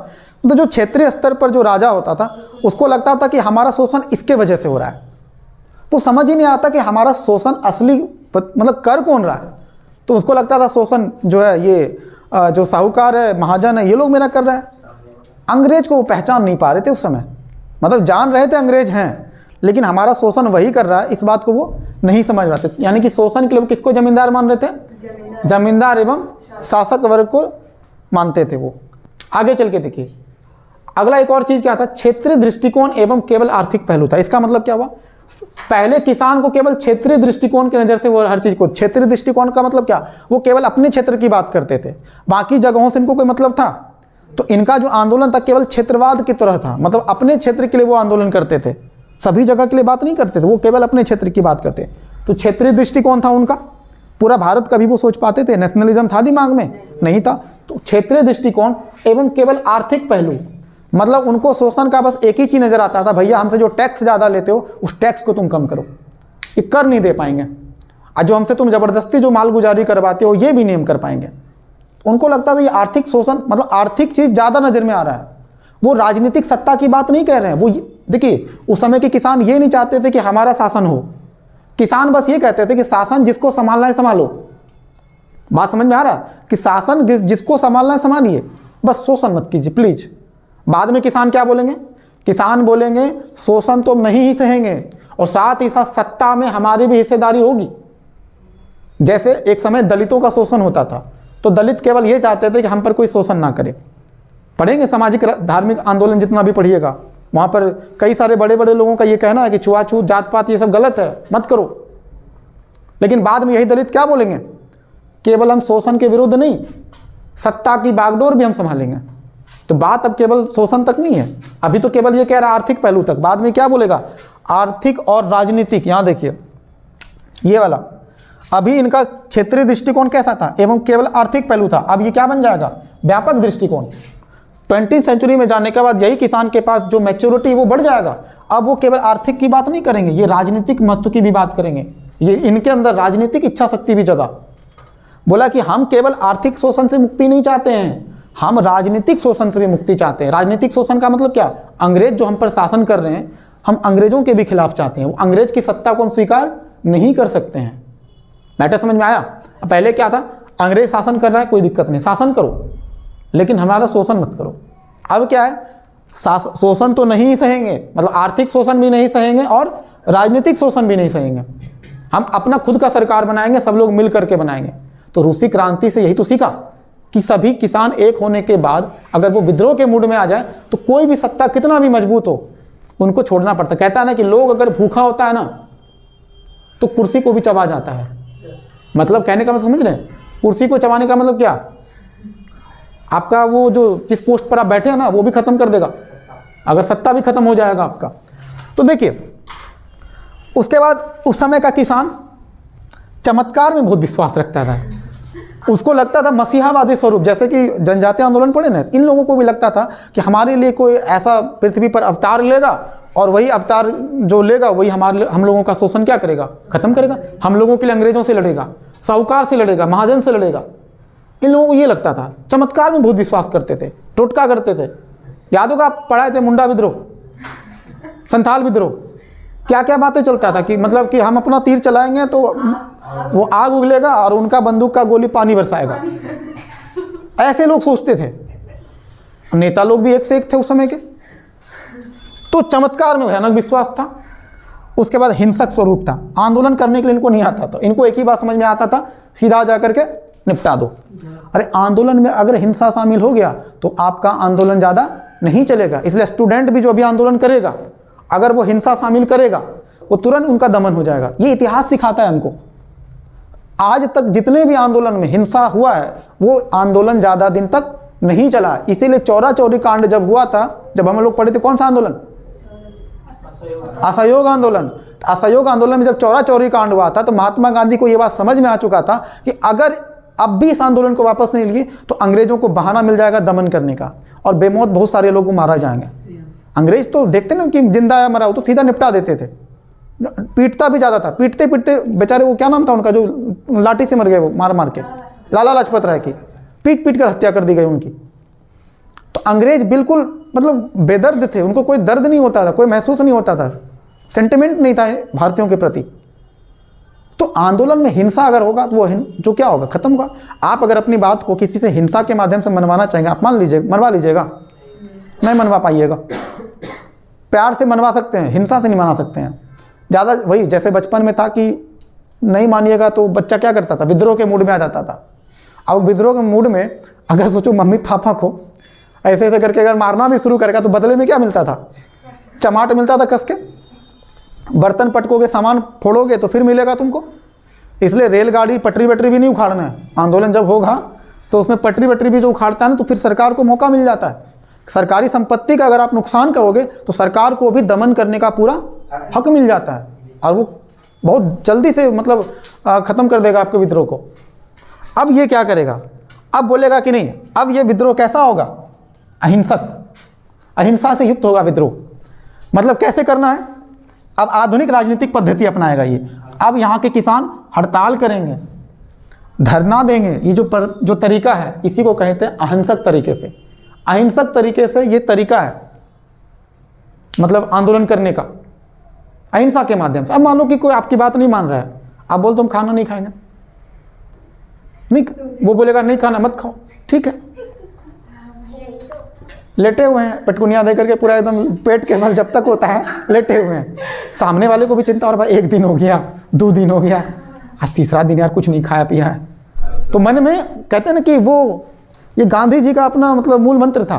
तो जो क्षेत्रीय स्तर पर जो राजा होता था उसको लगता था कि हमारा शोषण इसके वजह से हो रहा है। वो समझ ही नहीं आता कि हमारा शोषण असली मतलब कर कौन रहा है। तो उसको लगता था शोषण जो है ये जो साहूकार है, महाजन है, ये लोग मेरा कर रहा है। अंग्रेज को वो पहचान नहीं पा रहे थे उस समय, मतलब जान रहे थे अंग्रेज हैं, लेकिन हमारा शोषण वही कर रहा है, इस बात को वो नहीं समझ रहे थे। यानी कि शोषण के लिए वो किसको जमींदार मान रहे थे, जमींदार एवं शासक वर्ग को मानते थे वो। आगे चल के देखिए अगला एक और चीज क्या था, क्षेत्रीय दृष्टिकोण एवं केवल आर्थिक पहलू था। इसका मतलब क्या हुआ, पहले किसान को केवल क्षेत्रीय दृष्टिकोण की नजर से वो हर चीज को, क्षेत्रीय दृष्टिकोण का मतलब क्या, वो केवल अपने क्षेत्र की बात करते थे, बाकी जगहों से इनको कोई मतलब था। तो इनका जो आंदोलन था केवल क्षेत्रवाद की तरह था, मतलब अपने क्षेत्र के लिए वो आंदोलन करते थे, सभी जगह के लिए बात नहीं करते थे, वो केवल अपने क्षेत्र की बात करते। तो क्षेत्रीय दृष्टिकोण था उनका। पूरा भारत कभी वो सोच पाते थे? नेशनलिज्म था दिमाग में? नहीं था। तो क्षेत्रीय दृष्टिकोण एवं केवल आर्थिक पहलू, मतलब उनको शोषण का बस एक ही चीज नजर आता था, भैया हमसे जो टैक्स ज्यादा लेते हो उस टैक्स को तुम कम करो, ये कर नहीं दे पाएंगे, और जो हमसे तुम जबरदस्ती जो मालगुजारी करवाते हो ये भी नहीं हम कर पाएंगे। उनको लगता था ये आर्थिक शोषण, मतलब आर्थिक चीज ज्यादा नजर में आ रहा है। वो राजनीतिक सत्ता की बात नहीं कह रहे हैं। वो देखिए, उस समय के किसान ये नहीं चाहते थे कि हमारा शासन हो, किसान बस ये कहते थे कि शासन जिसको संभालना है संभालो। बात समझ में आ रहा है कि शासन जिसको संभालना है संभालिए, बस शोषण मत कीजिए प्लीज। बाद में किसान क्या बोलेंगे? किसान बोलेंगे शोषण तो हम नहीं ही सहेंगे और साथ ही साथ सत्ता में हमारी भी हिस्सेदारी होगी। जैसे एक समय दलितों का शोषण होता था, तो दलित केवल ये चाहते थे कि हम पर कोई शोषण ना करे। पढ़ेंगे सामाजिक धार्मिक आंदोलन जितना भी पढ़िएगा, वहाँ पर कई सारे बड़े बड़े लोगों का ये कहना है कि छुआछूत जात पात ये सब गलत है, मत करो। लेकिन बाद में यही दलित क्या बोलेंगे? केवल हम शोषण के विरुद्ध नहीं, सत्ता की बागडोर भी हम संभालेंगे। तो बात अब केवल शोषण तक नहीं है, अभी तो केवल ये कह रहा है आर्थिक पहलू तक। बाद में क्या बोलेगा? आर्थिक और राजनीतिक। यहाँ देखिए ये वाला, अभी इनका क्षेत्रीय दृष्टिकोण कैसा था? एवं केवल आर्थिक पहलू था। अब ये क्या बन जाएगा? व्यापक दृष्टिकोण। 20वीं सेंचुरी में जाने के बाद यही किसान के पास जो मैच्योरिटी वो बढ़ जाएगा। अब वो केवल आर्थिक की बात नहीं करेंगे, ये राजनीतिक महत्व की भी बात करेंगे। ये इनके अंदर राजनीतिक इच्छा शक्ति भी जगा। बोला कि हम केवल आर्थिक शोषण से मुक्ति नहीं चाहते हैं, हम राजनीतिक शोषण से भी मुक्ति चाहते हैं। राजनीतिक शोषण का मतलब क्या? अंग्रेज जो हम पर शासन कर रहे हैं, हम अंग्रेजों के भी खिलाफ चाहते हैं। वो अंग्रेज की सत्ता को हम स्वीकार नहीं कर सकते हैं। मैटर समझ में आया? पहले क्या था? अंग्रेज शासन कर रहा है, कोई दिक्कत नहीं, शासन करो, लेकिन हमारा शोषण मत करो। अब क्या है? शोषण तो नहीं सहेंगे, मतलब आर्थिक शोषण भी नहीं सहेंगे और राजनीतिक शोषण भी नहीं सहेंगे। हम अपना खुद का सरकार बनाएंगे, सब लोग मिल करके बनाएंगे। तो रूसी क्रांति से यही तो सीखा कि सभी किसान एक होने के बाद अगर वो विद्रोह के मूड में आ जाए तो कोई भी सत्ता कितना भी मजबूत हो उनको छोड़ना पड़ता। कहता है ना कि लोग अगर भूखा होता है ना तो कुर्सी को भी चबा जाता है। मतलब कहने का मतलब समझ रहे हैं? कुर्सी को चबाने का मतलब क्या? आपका वो जो जिस पोस्ट पर आप बैठे हैं ना वो भी खत्म कर देगा, अगर सत्ता भी खत्म हो जाएगा आपका। तो देखिए उसके बाद उस समय का किसान चमत्कार में बहुत विश्वास रखता था। उसको लगता था मसीहावादी स्वरूप, जैसे कि जनजातीय आंदोलन पढ़े ना, इन लोगों को भी लगता था कि हमारे लिए कोई ऐसा पृथ्वी पर अवतार लेगा और वही अवतार जो लेगा वही हम लोगों का शोषण क्या करेगा? खत्म करेगा। हम लोगों के लिए अंग्रेजों से लड़ेगा, साहूकार से लड़ेगा, महाजन से लड़ेगा। इन लोगों को ये लगता था। चमत्कार में बहुत विश्वास करते थे, टोटका करते थे। याद होगा आप पढ़ाए थे मुंडा विद्रोह, संथाल विद्रोह, क्या क्या बातें चलता था कि मतलब कि हम अपना तीर चलाएंगे तो वो आग उगलेगा और उनका बंदूक का गोली पानी बरसाएगा। ऐसे लोग सोचते थे। नेता लोग भी एक से एक थे उस समय के। तो चमत्कार में भयानक विश्वास था। उसके बाद हिंसक स्वरूप था। आंदोलन करने के लिए इनको नहीं आता था। इनको एक ही बात समझ में आता था, सीधा जाकर के निपटा दो। अरे आंदोलन में अगर हिंसा शामिल हो गया तो आपका आंदोलन ज़्यादा नहीं चलेगा। इसलिए स्टूडेंट भी जो अभी आंदोलन करेगा, अगर वो हिंसा शामिल करेगा वो तुरंत उनका दमन हो जाएगा। ये इतिहास सिखाता है हमको। आज तक जितने भी आंदोलन में हिंसा हुआ है वो आंदोलन ज़्यादा दिन तक नहीं चला। इसीलिए चौरा चौरी कांड जब हुआ था, जब हम लोग पढ़े थे, कौन सा आंदोलन? असहयोग आंदोलन। असहयोग आंदोलन में जब चौरा चौरी कांड हुआ था तो महात्मा गांधी को यह बात समझ में आ चुका था कि अगर अब भी इस आंदोलन को वापस नहीं लिए तो अंग्रेजों को बहाना मिल जाएगा दमन करने का और बेमौत बहुत सारे लोगों को मारा जाएंगे। अंग्रेज तो देखते ना कि जिंदा है मरा हो तो सीधा निपटा देते थे। पीटता भी ज़्यादा था। पीटते पीटते बेचारे, वो क्या नाम था उनका जो लाठी से मर गए, वो मार मार के, लाला लाजपत राय की पीट पीट कर हत्या कर दी गई उनकी। तो अंग्रेज बिल्कुल मतलब बेदर्द थे। उनको कोई दर्द नहीं होता था, कोई महसूस नहीं होता था, सेंटिमेंट नहीं था भारतीयों के प्रति। तो आंदोलन में हिंसा अगर होगा तो वो जो क्या होगा, खत्म होगा। आप अगर अपनी बात को किसी से हिंसा के माध्यम से मनवाना चाहेंगे, आप मान लीजिए मनवा लीजिएगा, नहीं मनवा पाइएगा। प्यार से मनवा सकते हैं, हिंसा से नहीं मना सकते हैं। ज़्यादा वही जैसे बचपन में था कि नहीं मानिएगा तो बच्चा क्या करता था, विद्रोह के मूड में आ जाता था। अब विद्रोह के मूड में अगर सोचो मम्मी पापा को ऐसे ऐसे करके अगर मारना भी शुरू करेगा तो बदले में क्या मिलता था? चमाट मिलता था कस के। बर्तन पटकोगे, सामान फोड़ोगे तो फिर मिलेगा तुमको। इसलिए रेलगाड़ी पटरी वटरी भी नहीं उखाड़ना है। आंदोलन जब होगा तो उसमें पटरी वटरी भी जो उखाड़ता है ना तो फिर सरकार को मौका मिल जाता है। सरकारी संपत्ति का अगर आप नुकसान करोगे तो सरकार को भी दमन करने का पूरा हक मिल जाता है और वो बहुत जल्दी से मतलब ख़त्म कर देगा आपके विद्रोह को। अब ये क्या करेगा, अब बोलेगा कि नहीं, अब ये विद्रोह कैसा होगा, अहिंसक, अहिंसा से युक्त होगा विद्रोह। मतलब कैसे करना है, अब आधुनिक राजनीतिक पद्धति अपनाएगा ये। अब यहाँ के किसान हड़ताल करेंगे, धरना देंगे। ये जो तरीका है इसी को कहते हैं अहिंसक तरीके से। अहिंसक तरीके से ये तरीका है मतलब आंदोलन करने का, अहिंसा के माध्यम से। अब मान लो कि कोई आपकी बात नहीं मान रहा है, आप बोल तुम खाना नहीं खाएंगे, नहीं, वो बोलेगा नहीं खाना मत खाओ, ठीक है, लेटे हुए हैं पेटकुनिया दे करके, पूरा एकदम पेट के बल जब तक होता है लेटे हुए हैं। सामने वाले को भी चिंता, और भाई 1 दिन हो गया, 2 दिन हो गया, आज 3रा दिन यार कुछ नहीं खाया पिया है। तो मन में कहते हैं ना कि वो ये गांधी जी का अपना मतलब मूल मंत्र था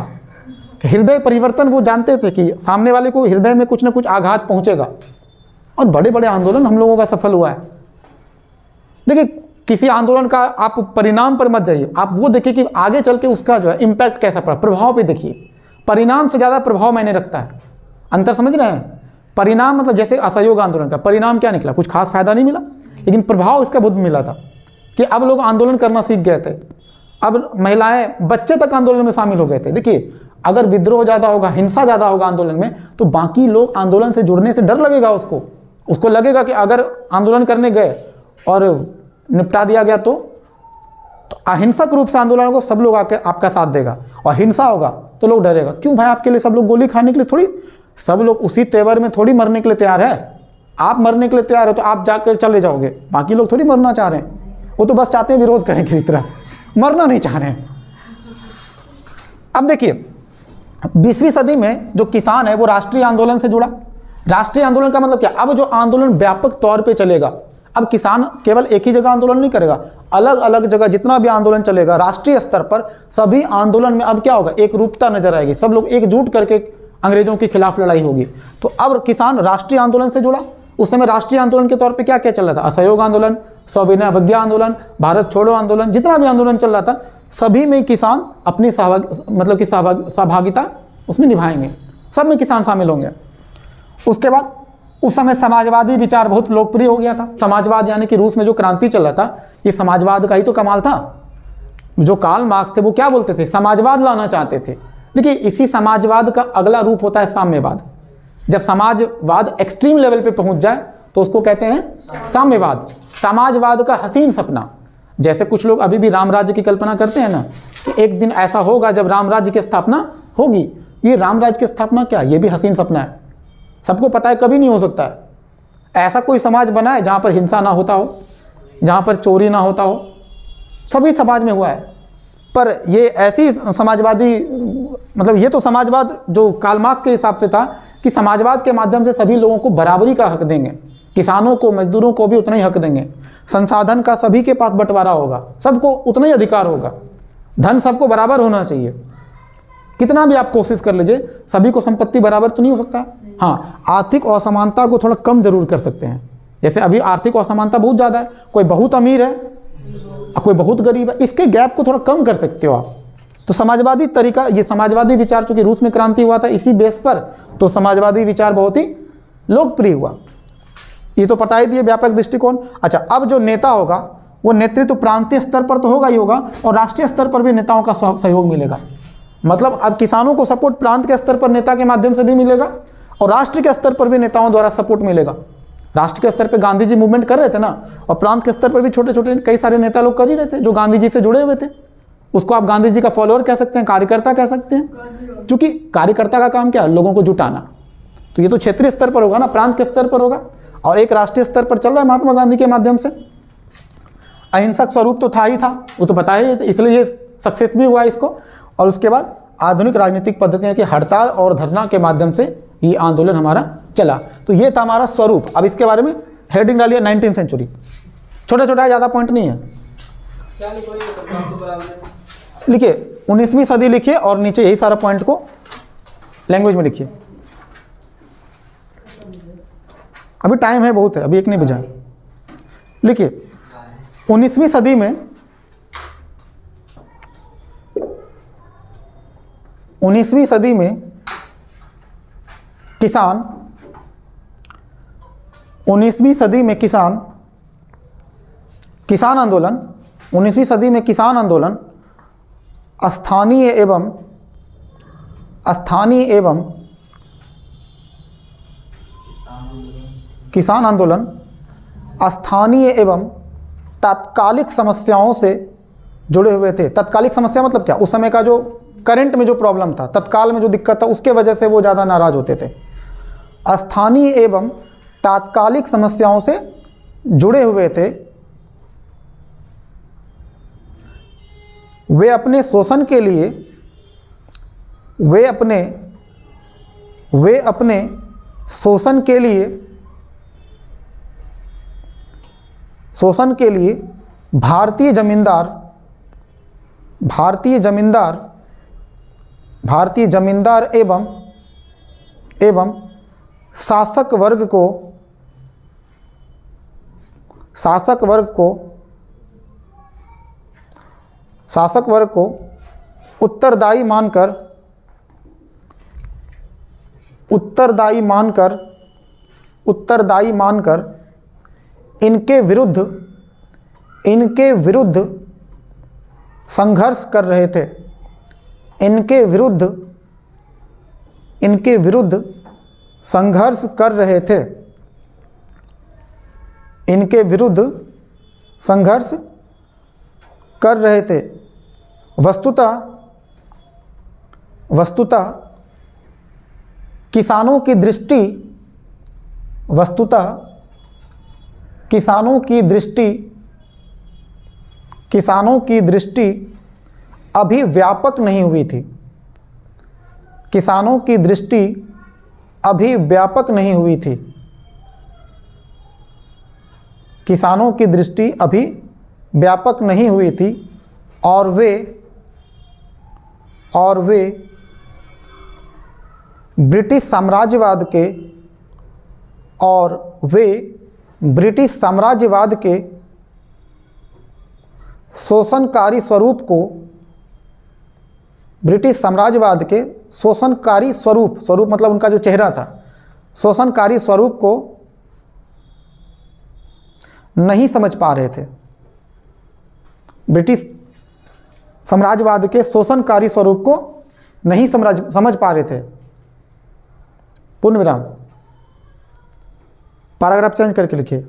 कि हृदय परिवर्तन। वो जानते थे कि सामने वाले को हृदय में कुछ ना कुछ आघात पहुंचेगा, और बड़े बड़े आंदोलन हम लोगों का सफल हुआ है। देखिए किसी आंदोलन का आप परिणाम पर मत जाइए, आप वो देखिए कि आगे चल के उसका जो है इम्पैक्ट कैसा पड़ा, प्रभाव पे देखिए। परिणाम से ज़्यादा प्रभाव मायने रखता है। अंतर समझ रहे हैं? परिणाम मतलब जैसे असहयोग आंदोलन का परिणाम क्या निकला, कुछ खास फायदा नहीं मिला, लेकिन प्रभाव इसका बहुत मिला था कि अब लोग आंदोलन करना सीख गए थे। अब महिलाएं, बच्चे तक आंदोलन में शामिल हो गए थे। देखिए अगर विद्रोह ज़्यादा होगा, हिंसा ज़्यादा होगा आंदोलन में, तो बाकी लोग आंदोलन से जुड़ने से डर लगेगा उसको लगेगा कि अगर आंदोलन करने गए और निपटा दिया गया तो अहिंसक रूप से आंदोलन को सब लोग आके आपका साथ देगा, और हिंसा होगा तो लोग डरेगा। क्यों भाई, आपके लिए सब लोग गोली खाने के लिए थोड़ी, सब लोग उसी तेवर में थोड़ी मरने के लिए तैयार है। आप मरने के लिए तैयार हो तो आप जाकर चले जाओगे, बाकी लोग थोड़ी मरना चाह रहे हैं, वो तो बस चाहते हैं विरोध करें किसी तरह, मरना नहीं चाह रहे हैं। अब देखिए 20वीं सदी में जो किसान है वो राष्ट्रीय आंदोलन से जुड़ा। राष्ट्रीय आंदोलन का मतलब क्या, अब जो आंदोलन व्यापक तौर पे चलेगा, अब किसान केवल एक ही जगह आंदोलन नहीं करेगा, अलग अलग जगह जितना भी आंदोलन चलेगा राष्ट्रीय स्तर पर, सभी आंदोलन में अब क्या होगा, एक रूपता नजर आएगी, सब लोग एकजुट करके अंग्रेजों के खिलाफ लड़ाई होगी। तो अब किसान राष्ट्रीय आंदोलन से जुड़ा। उस समय राष्ट्रीय आंदोलन के तौर पे क्या क्या चल रहा था, असहयोग आंदोलन, सविनय अवज्ञा आंदोलन, भारत छोड़ो आंदोलन, जितना भी आंदोलन चल रहा था सभी में किसान अपनी सहभागिता उसमें निभाएंगे, सब में किसान शामिल होंगे। उसके बाद उस समय समाजवादी विचार बहुत लोकप्रिय हो गया था। समाजवाद यानी कि रूस में जो क्रांति चल रहा था, ये समाजवाद का ही तो कमाल था। जो कार्ल मार्क्स थे वो क्या बोलते थे, समाजवाद लाना चाहते थे। देखिए इसी समाजवाद का अगला रूप होता है साम्यवाद। जब समाजवाद एक्सट्रीम लेवल पे पहुंच जाए तो उसको कहते हैं साम्यवाद, समाजवाद का हसीन सपना। जैसे कुछ लोग अभी भी राम राज्य की कल्पना करते हैं ना, कि एक दिन ऐसा होगा जब राम राज्य की स्थापना होगी। ये राम राज्य की स्थापना क्या, ये भी हसीन सपना है, सबको पता है कभी नहीं हो सकता है। ऐसा कोई समाज बना है जहाँ पर हिंसा ना होता हो, जहाँ पर चोरी ना होता हो, सभी समाज में हुआ है। पर ये ऐसी समाजवादी मतलब ये तो समाजवाद जो कार्ल मार्क्स के हिसाब से था कि समाजवाद के माध्यम से सभी लोगों को बराबरी का हक देंगे, किसानों को, मजदूरों को भी उतना ही हक देंगे, संसाधन का सभी के पास बंटवारा होगा, सबको उतना ही अधिकार होगा, धन सबको बराबर होना चाहिए। कितना भी आप कोशिश कर लीजिए सभी को संपत्ति बराबर तो नहीं हो सकता। हाँ, आर्थिक असमानता को थोड़ा कम जरूर कर सकते हैं। जैसे अभी आर्थिक असमानता बहुत ज़्यादा है, कोई बहुत अमीर है और कोई बहुत गरीब है, इसके गैप को थोड़ा कम कर सकते हो आप। तो समाजवादी तरीका, ये समाजवादी विचार चूंकि रूस में क्रांति हुआ था इसी बेस पर, तो समाजवादी विचार बहुत ही लोकप्रिय हुआ। ये तो पता ही दिए व्यापक दृष्टिकोण। अच्छा, अब जो नेता होगा वो नेतृत्व प्रांतीय स्तर पर तो होगा ही होगा, और राष्ट्रीय स्तर पर भी नेताओं का सहयोग मिलेगा। मतलब अब किसानों को सपोर्ट प्रांत के स्तर पर नेता के माध्यम से भी मिलेगा, और राष्ट्र के स्तर पर भी नेताओं द्वारा सपोर्ट मिलेगा। राष्ट्र के स्तर पर गांधी जी मूवमेंट कर रहे थे ना, और प्रांत के स्तर पर भी छोटे छोटे कई सारे नेता लोग कर ही रहे थे जो गांधी जी से जुड़े हुए थे। उसको आप गांधी जी का फॉलोअर कह सकते हैं, कार्यकर्ता कह सकते हैं, क्योंकि कार्यकर्ता का काम क्या है, लोगों को जुटाना। तो ये तो क्षेत्रीय स्तर पर होगा ना, प्रांत के स्तर पर होगा, और एक राष्ट्रीय स्तर पर चल रहा है महात्मा गांधी के माध्यम से। अहिंसक स्वरूप तो था ही था, वो तो पता ही, इसलिए ये सक्सेस भी हुआ इसको। और उसके बाद आधुनिक राजनीतिक पद्धतियाँ की हड़ताल और धरना के माध्यम से ये आंदोलन हमारा चला। तो ये था हमारा स्वरूप। अब इसके बारे में हेडिंग डालिए 19वीं सेंचुरी, छोटा छोटा है, ज़्यादा पॉइंट नहीं है। लिखिए 19वीं सदी लिखिए, और नीचे यही सारा पॉइंट को लैंग्वेज में लिखिए। अभी टाइम है बहुत है, अभी 1 नहीं बजा। लिखिए 19वीं सदी में 19वीं सदी में किसान 19वीं सदी में किसान आंदोलन 19वीं सदी में किसान आंदोलन स्थानीय एवं किसान आंदोलन स्थानीय एवं तात्कालिक समस्याओं से जुड़े हुए थे। तात्कालिक समस्या मतलब क्या? उस समय का जो करंट में जो प्रॉब्लम था, तत्काल में जो दिक्कत था, उसके वजह से वो ज़्यादा नाराज होते थे। स्थानीय एवं तात्कालिक समस्याओं से जुड़े हुए थे। वे अपने शोषण के लिए शोषण के लिए भारतीय जमींदार एवं शासक वर्ग को उत्तरदायी मानकर इनके विरुद्ध संघर्ष कर रहे थे। इनके विरुद्ध संघर्ष कर रहे थे। वस्तुतः किसानों की दृष्टि अभी व्यापक नहीं हुई थी। किसानों की दृष्टि अभी व्यापक नहीं हुई थी। किसानों की दृष्टि अभी व्यापक नहीं हुई थी और वे ब्रिटिश साम्राज्यवाद के शोषणकारी स्वरूप मतलब उनका जो चेहरा था, शोषणकारी स्वरूप को नहीं समझ पा रहे थे। ब्रिटिश साम्राज्यवाद के शोषणकारी स्वरूप को नहीं समझ पा रहे थे। पूर्ण विराम, पैराग्राफ चेंज करके लिखिए।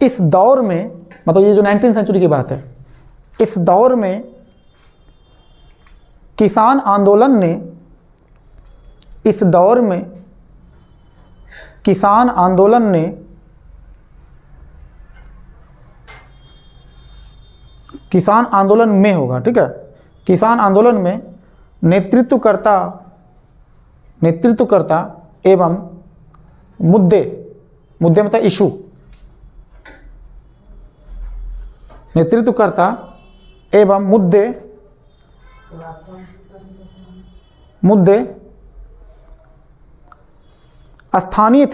इस दौर में, मतलब ये जो 19वीं सेंचुरी की बात है, इस दौर में किसान आंदोलन में होगा, ठीक है, किसान आंदोलन में नेतृत्वकर्ता एवं मुद्दे मतलब इशू, नेतृत्वकर्ता एवं मुद्दे स्थानीय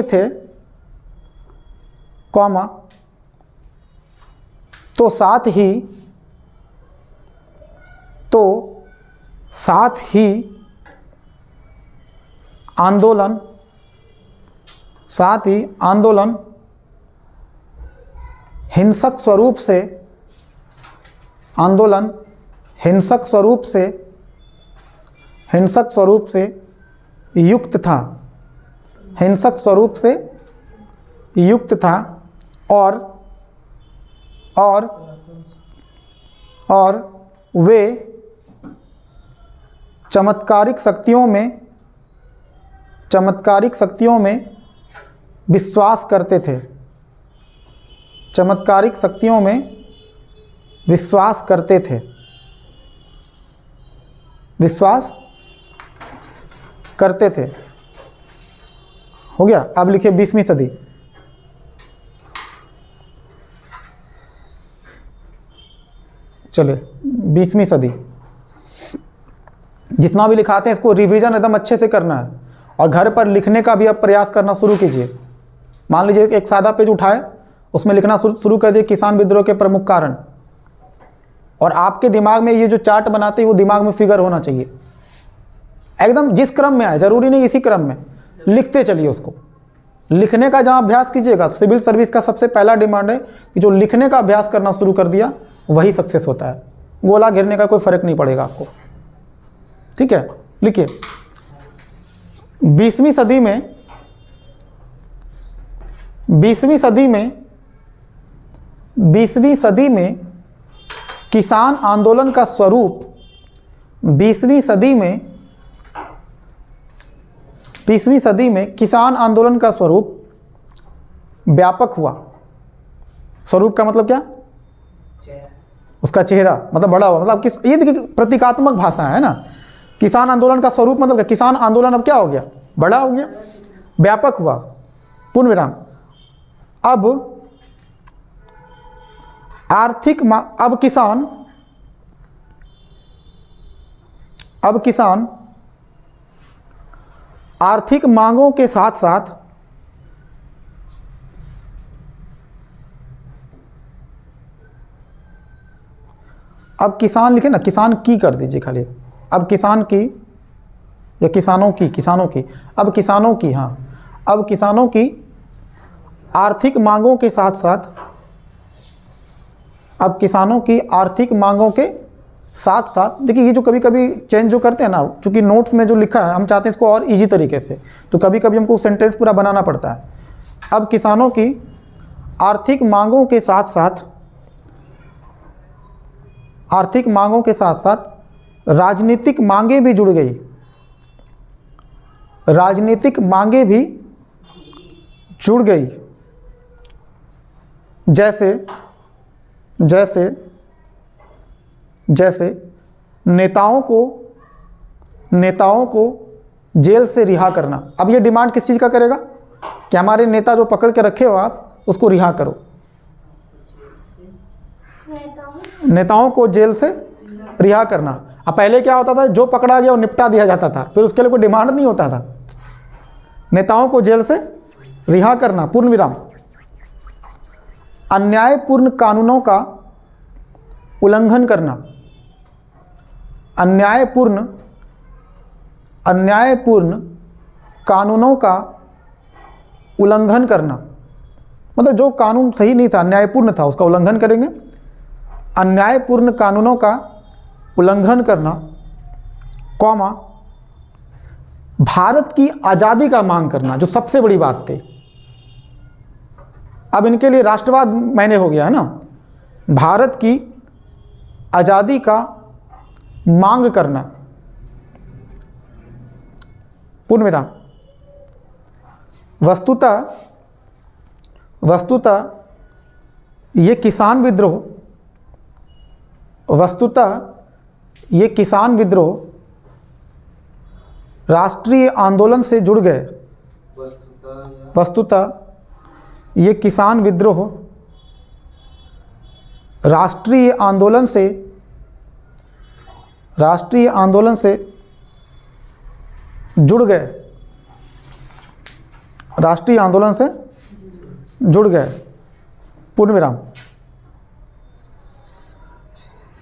थे, कॉमा, तो साथ ही आंदोलन हिंसक स्वरूप से युक्त था और वे चमत्कारिक शक्तियों में विश्वास करते थे। हो गया। अब लिखिए 20वीं सदी। चलिए 20वीं सदी, जितना भी लिखाते हैं इसको रिवीजन एकदम अच्छे से करना है और घर पर लिखने का भी अब प्रयास करना शुरू कीजिए। मान लीजिए एक सादा पेज उठाए, उसमें लिखना शुरू कर दिए किसान विद्रोह के प्रमुख कारण, और आपके दिमाग में ये जो चार्ट बनाते हैं वो दिमाग में फिगर होना चाहिए। एकदम जिस क्रम में आए, जरूरी नहीं इसी क्रम में, लिखते चलिए उसको। लिखने का जहाँ अभ्यास कीजिएगा तो सिविल सर्विस का सबसे पहला डिमांड है कि जो लिखने का अभ्यास करना शुरू कर दिया वही सक्सेस होता है। गोला घेरने का कोई फर्क नहीं पड़ेगा आपको, ठीक है। लिखिए 20वीं सदी में किसान आंदोलन का स्वरूप 20वीं सदी में किसान आंदोलन का स्वरूप व्यापक हुआ। स्वरूप का मतलब क्या? उसका चेहरा, मतलब बड़ा हुआ, मतलब किस, ये देखिए प्रतीकात्मक भाषा है ना। किसान आंदोलन का स्वरूप मतलब क्या? किसान आंदोलन अब क्या हो गया? बड़ा हो गया, व्यापक हुआ, पूर्ण विराम। अब किसान आर्थिक मांगों के साथ साथ अब किसान लिखे ना, किसान की कर दीजिए खाली। अब किसान की या किसानों की अब किसानों की, हाँ, अब किसानों की आर्थिक मांगों के साथ साथ, अब किसानों की आर्थिक मांगों के साथ साथ, देखिए ये जो कभी कभी चेंज जो करते हैं ना, चूंकि नोट्स में जो लिखा है हम चाहते हैं इसको और इजी तरीके से, तो कभी कभी हमको सेंटेंस पूरा बनाना पड़ता है। अब किसानों की आर्थिक मांगों के साथ साथ राजनीतिक मांगें भी जुड़ गई, राजनीतिक मांगें भी जुड़ गई। जैसे नेताओं को जेल से रिहा करना। अब ये डिमांड किस चीज़ का करेगा कि हमारे नेता जो पकड़ के रखे हो आप उसको रिहा करो। नेताओं को जेल से रिहा करना। अब पहले क्या होता था, जो पकड़ा गया वो निपटा दिया जाता था, फिर उसके लिए कोई डिमांड नहीं होता था। नेताओं को जेल से रिहा करना, पूर्ण विराम। अन्यायपूर्ण कानूनों का उल्लंघन करना, अन्यायपूर्ण कानूनों का उल्लंघन करना, मतलब जो कानून सही नहीं था, अन्यायपूर्ण था, उसका उल्लंघन करेंगे। अन्यायपूर्ण कानूनों का उल्लंघन करना, कौमा, भारत की आज़ादी का मांग करना, जो सबसे बड़ी बात थी। अब इनके लिए राष्ट्रवाद मायने हो गया है ना। भारत की आज़ादी का मांग करना, पूर्ण विराम। वस्तुतः ये किसान विद्रोह राष्ट्रीय आंदोलन से जुड़ गए। वस्तुतः ये किसान विद्रोह राष्ट्रीय आंदोलन से जुड़ गए, राष्ट्रीय आंदोलन से जुड़ गए, पूर्ण विराम।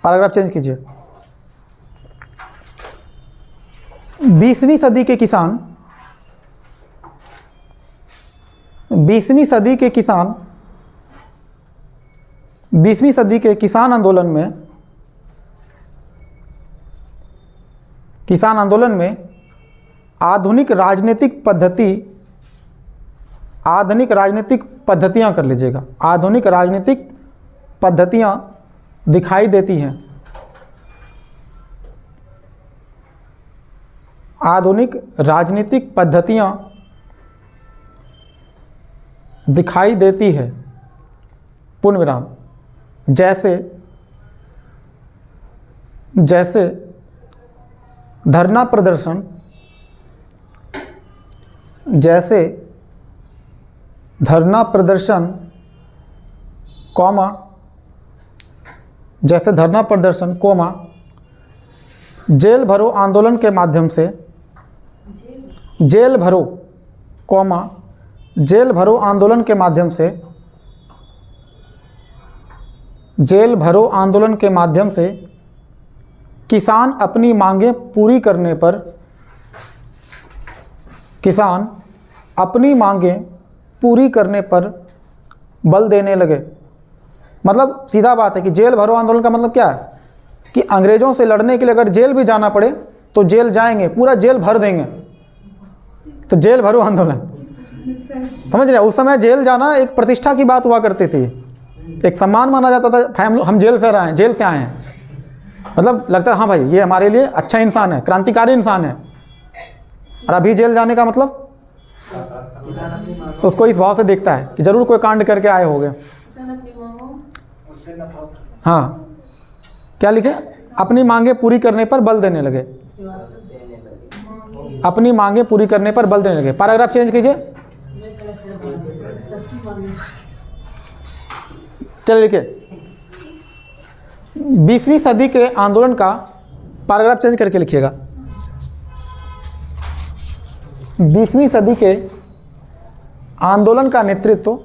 पैराग्राफ चेंज कीजिए। 20वीं सदी के किसान 20वीं सदी के किसान आंदोलन में आधुनिक राजनीतिक पद्धतियां कर लीजिएगा, आधुनिक राजनीतिक पद्धतियां दिखाई देती हैं। आधुनिक राजनीतिक पद्धतियां दिखाई देती है, पूर्ण विराम। जैसे धरना प्रदर्शन, कौमा, जेल भरो आंदोलन के माध्यम से, जेल भरो आंदोलन के माध्यम से किसान अपनी मांगें पूरी करने पर किसान अपनी मांगें पूरी करने पर बल देने लगे। मतलब सीधा बात है कि जेल भरो आंदोलन का मतलब क्या है कि अंग्रेज़ों से लड़ने के लिए अगर जेल भी जाना पड़े तो जेल जाएंगे, पूरा जेल भर देंगे। तो जेल भरो आंदोलन, समझ रहे? उस समय जेल जाना एक प्रतिष्ठा की बात हुआ करती थी, एक सम्मान माना जाता था। हम जेल से आए हैं, मतलब लगता है हाँ भाई ये हमारे लिए अच्छा इंसान है, क्रांतिकारी इंसान है। और अभी जेल जाने का मतलब उसको इस भाव से देखता है कि जरूर कोई कांड करके आए होंगे। हाँ, क्या लिखे? अपनी मांगे पूरी करने पर बल देने लगे। अपनी मांगे पूरी करने पर बल देने लगे। पैराग्राफ चेंज कीजिए। चलिए लिखिए, 20वीं सदी के आंदोलन का पैराग्राफ चेंज करके लिखिएगा। 20वीं सदी के आंदोलन का नेतृत्व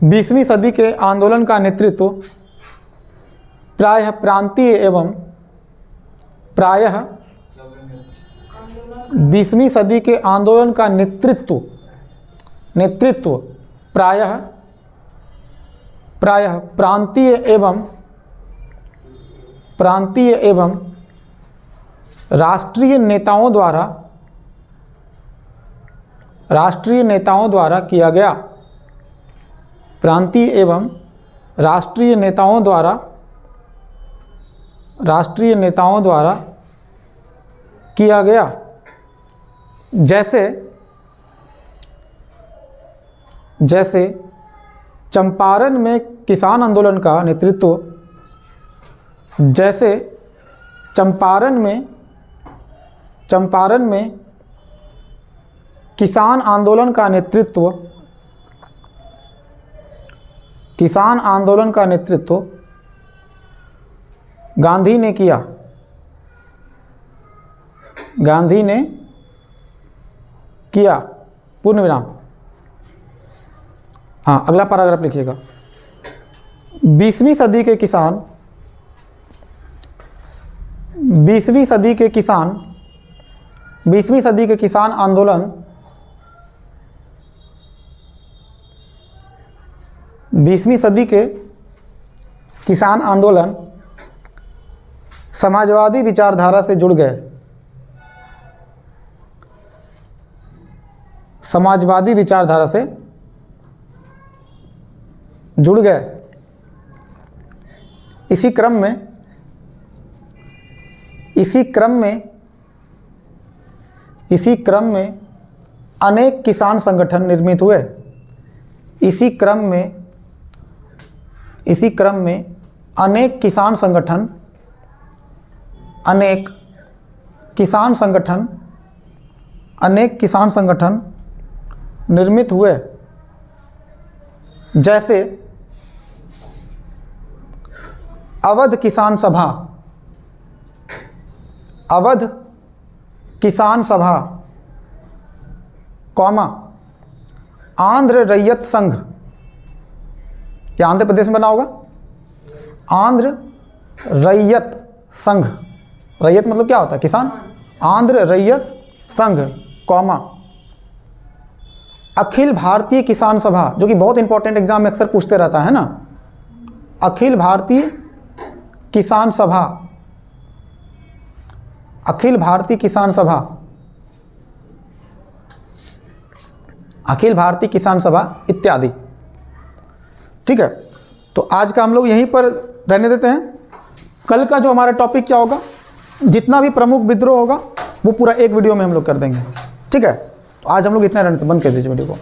20वीं सदी के आंदोलन का नेतृत्व प्रायः प्रांतीय एवं 20वीं सदी के आंदोलन का नेतृत्व प्रायः प्रांतीय एवं राष्ट्रीय नेताओं द्वारा किया गया। प्रांतीय एवं राष्ट्रीय नेताओं द्वारा किया गया। जैसे चंपारण में किसान आंदोलन का नेतृत्व चंपारण में किसान आंदोलन का नेतृत्व गांधी ने किया। पूर्ण विराम। हाँ, अगला पैराग्राफ लिखिएगा। 20वीं सदी के किसान 20वीं सदी के किसान आंदोलन 20वीं सदी के किसान आंदोलन समाजवादी विचारधारा से जुड़ गए। समाजवादी विचारधारा से जुड़ गए। इसी क्रम में अनेक किसान संगठन निर्मित हुए। इसी क्रम में अनेक किसान संगठन निर्मित हुए। जैसे अवध किसान सभा, आंध्र रैयत संघ, क्या आंध्र प्रदेश में बना होगा? आंध्र रैयत संघ, रैयत मतलब क्या होता है? किसान। आंध्र रैयत संघ, अखिल भारतीय किसान सभा, जो कि बहुत इंपॉर्टेंट एग्जाम में अक्सर पूछते रहता है ना। अखिल भारतीय किसान सभा, अखिल भारतीय किसान सभा इत्यादि। ठीक है, तो आज का हम लोग यहीं पर रहने देते हैं। कल का जो हमारा टॉपिक क्या होगा, जितना भी प्रमुख विद्रोह होगा वो पूरा एक वीडियो में हम लोग कर देंगे। ठीक है, तो आज हम लोग इतना रहने देते, बंद कर दीजिए वीडियो को।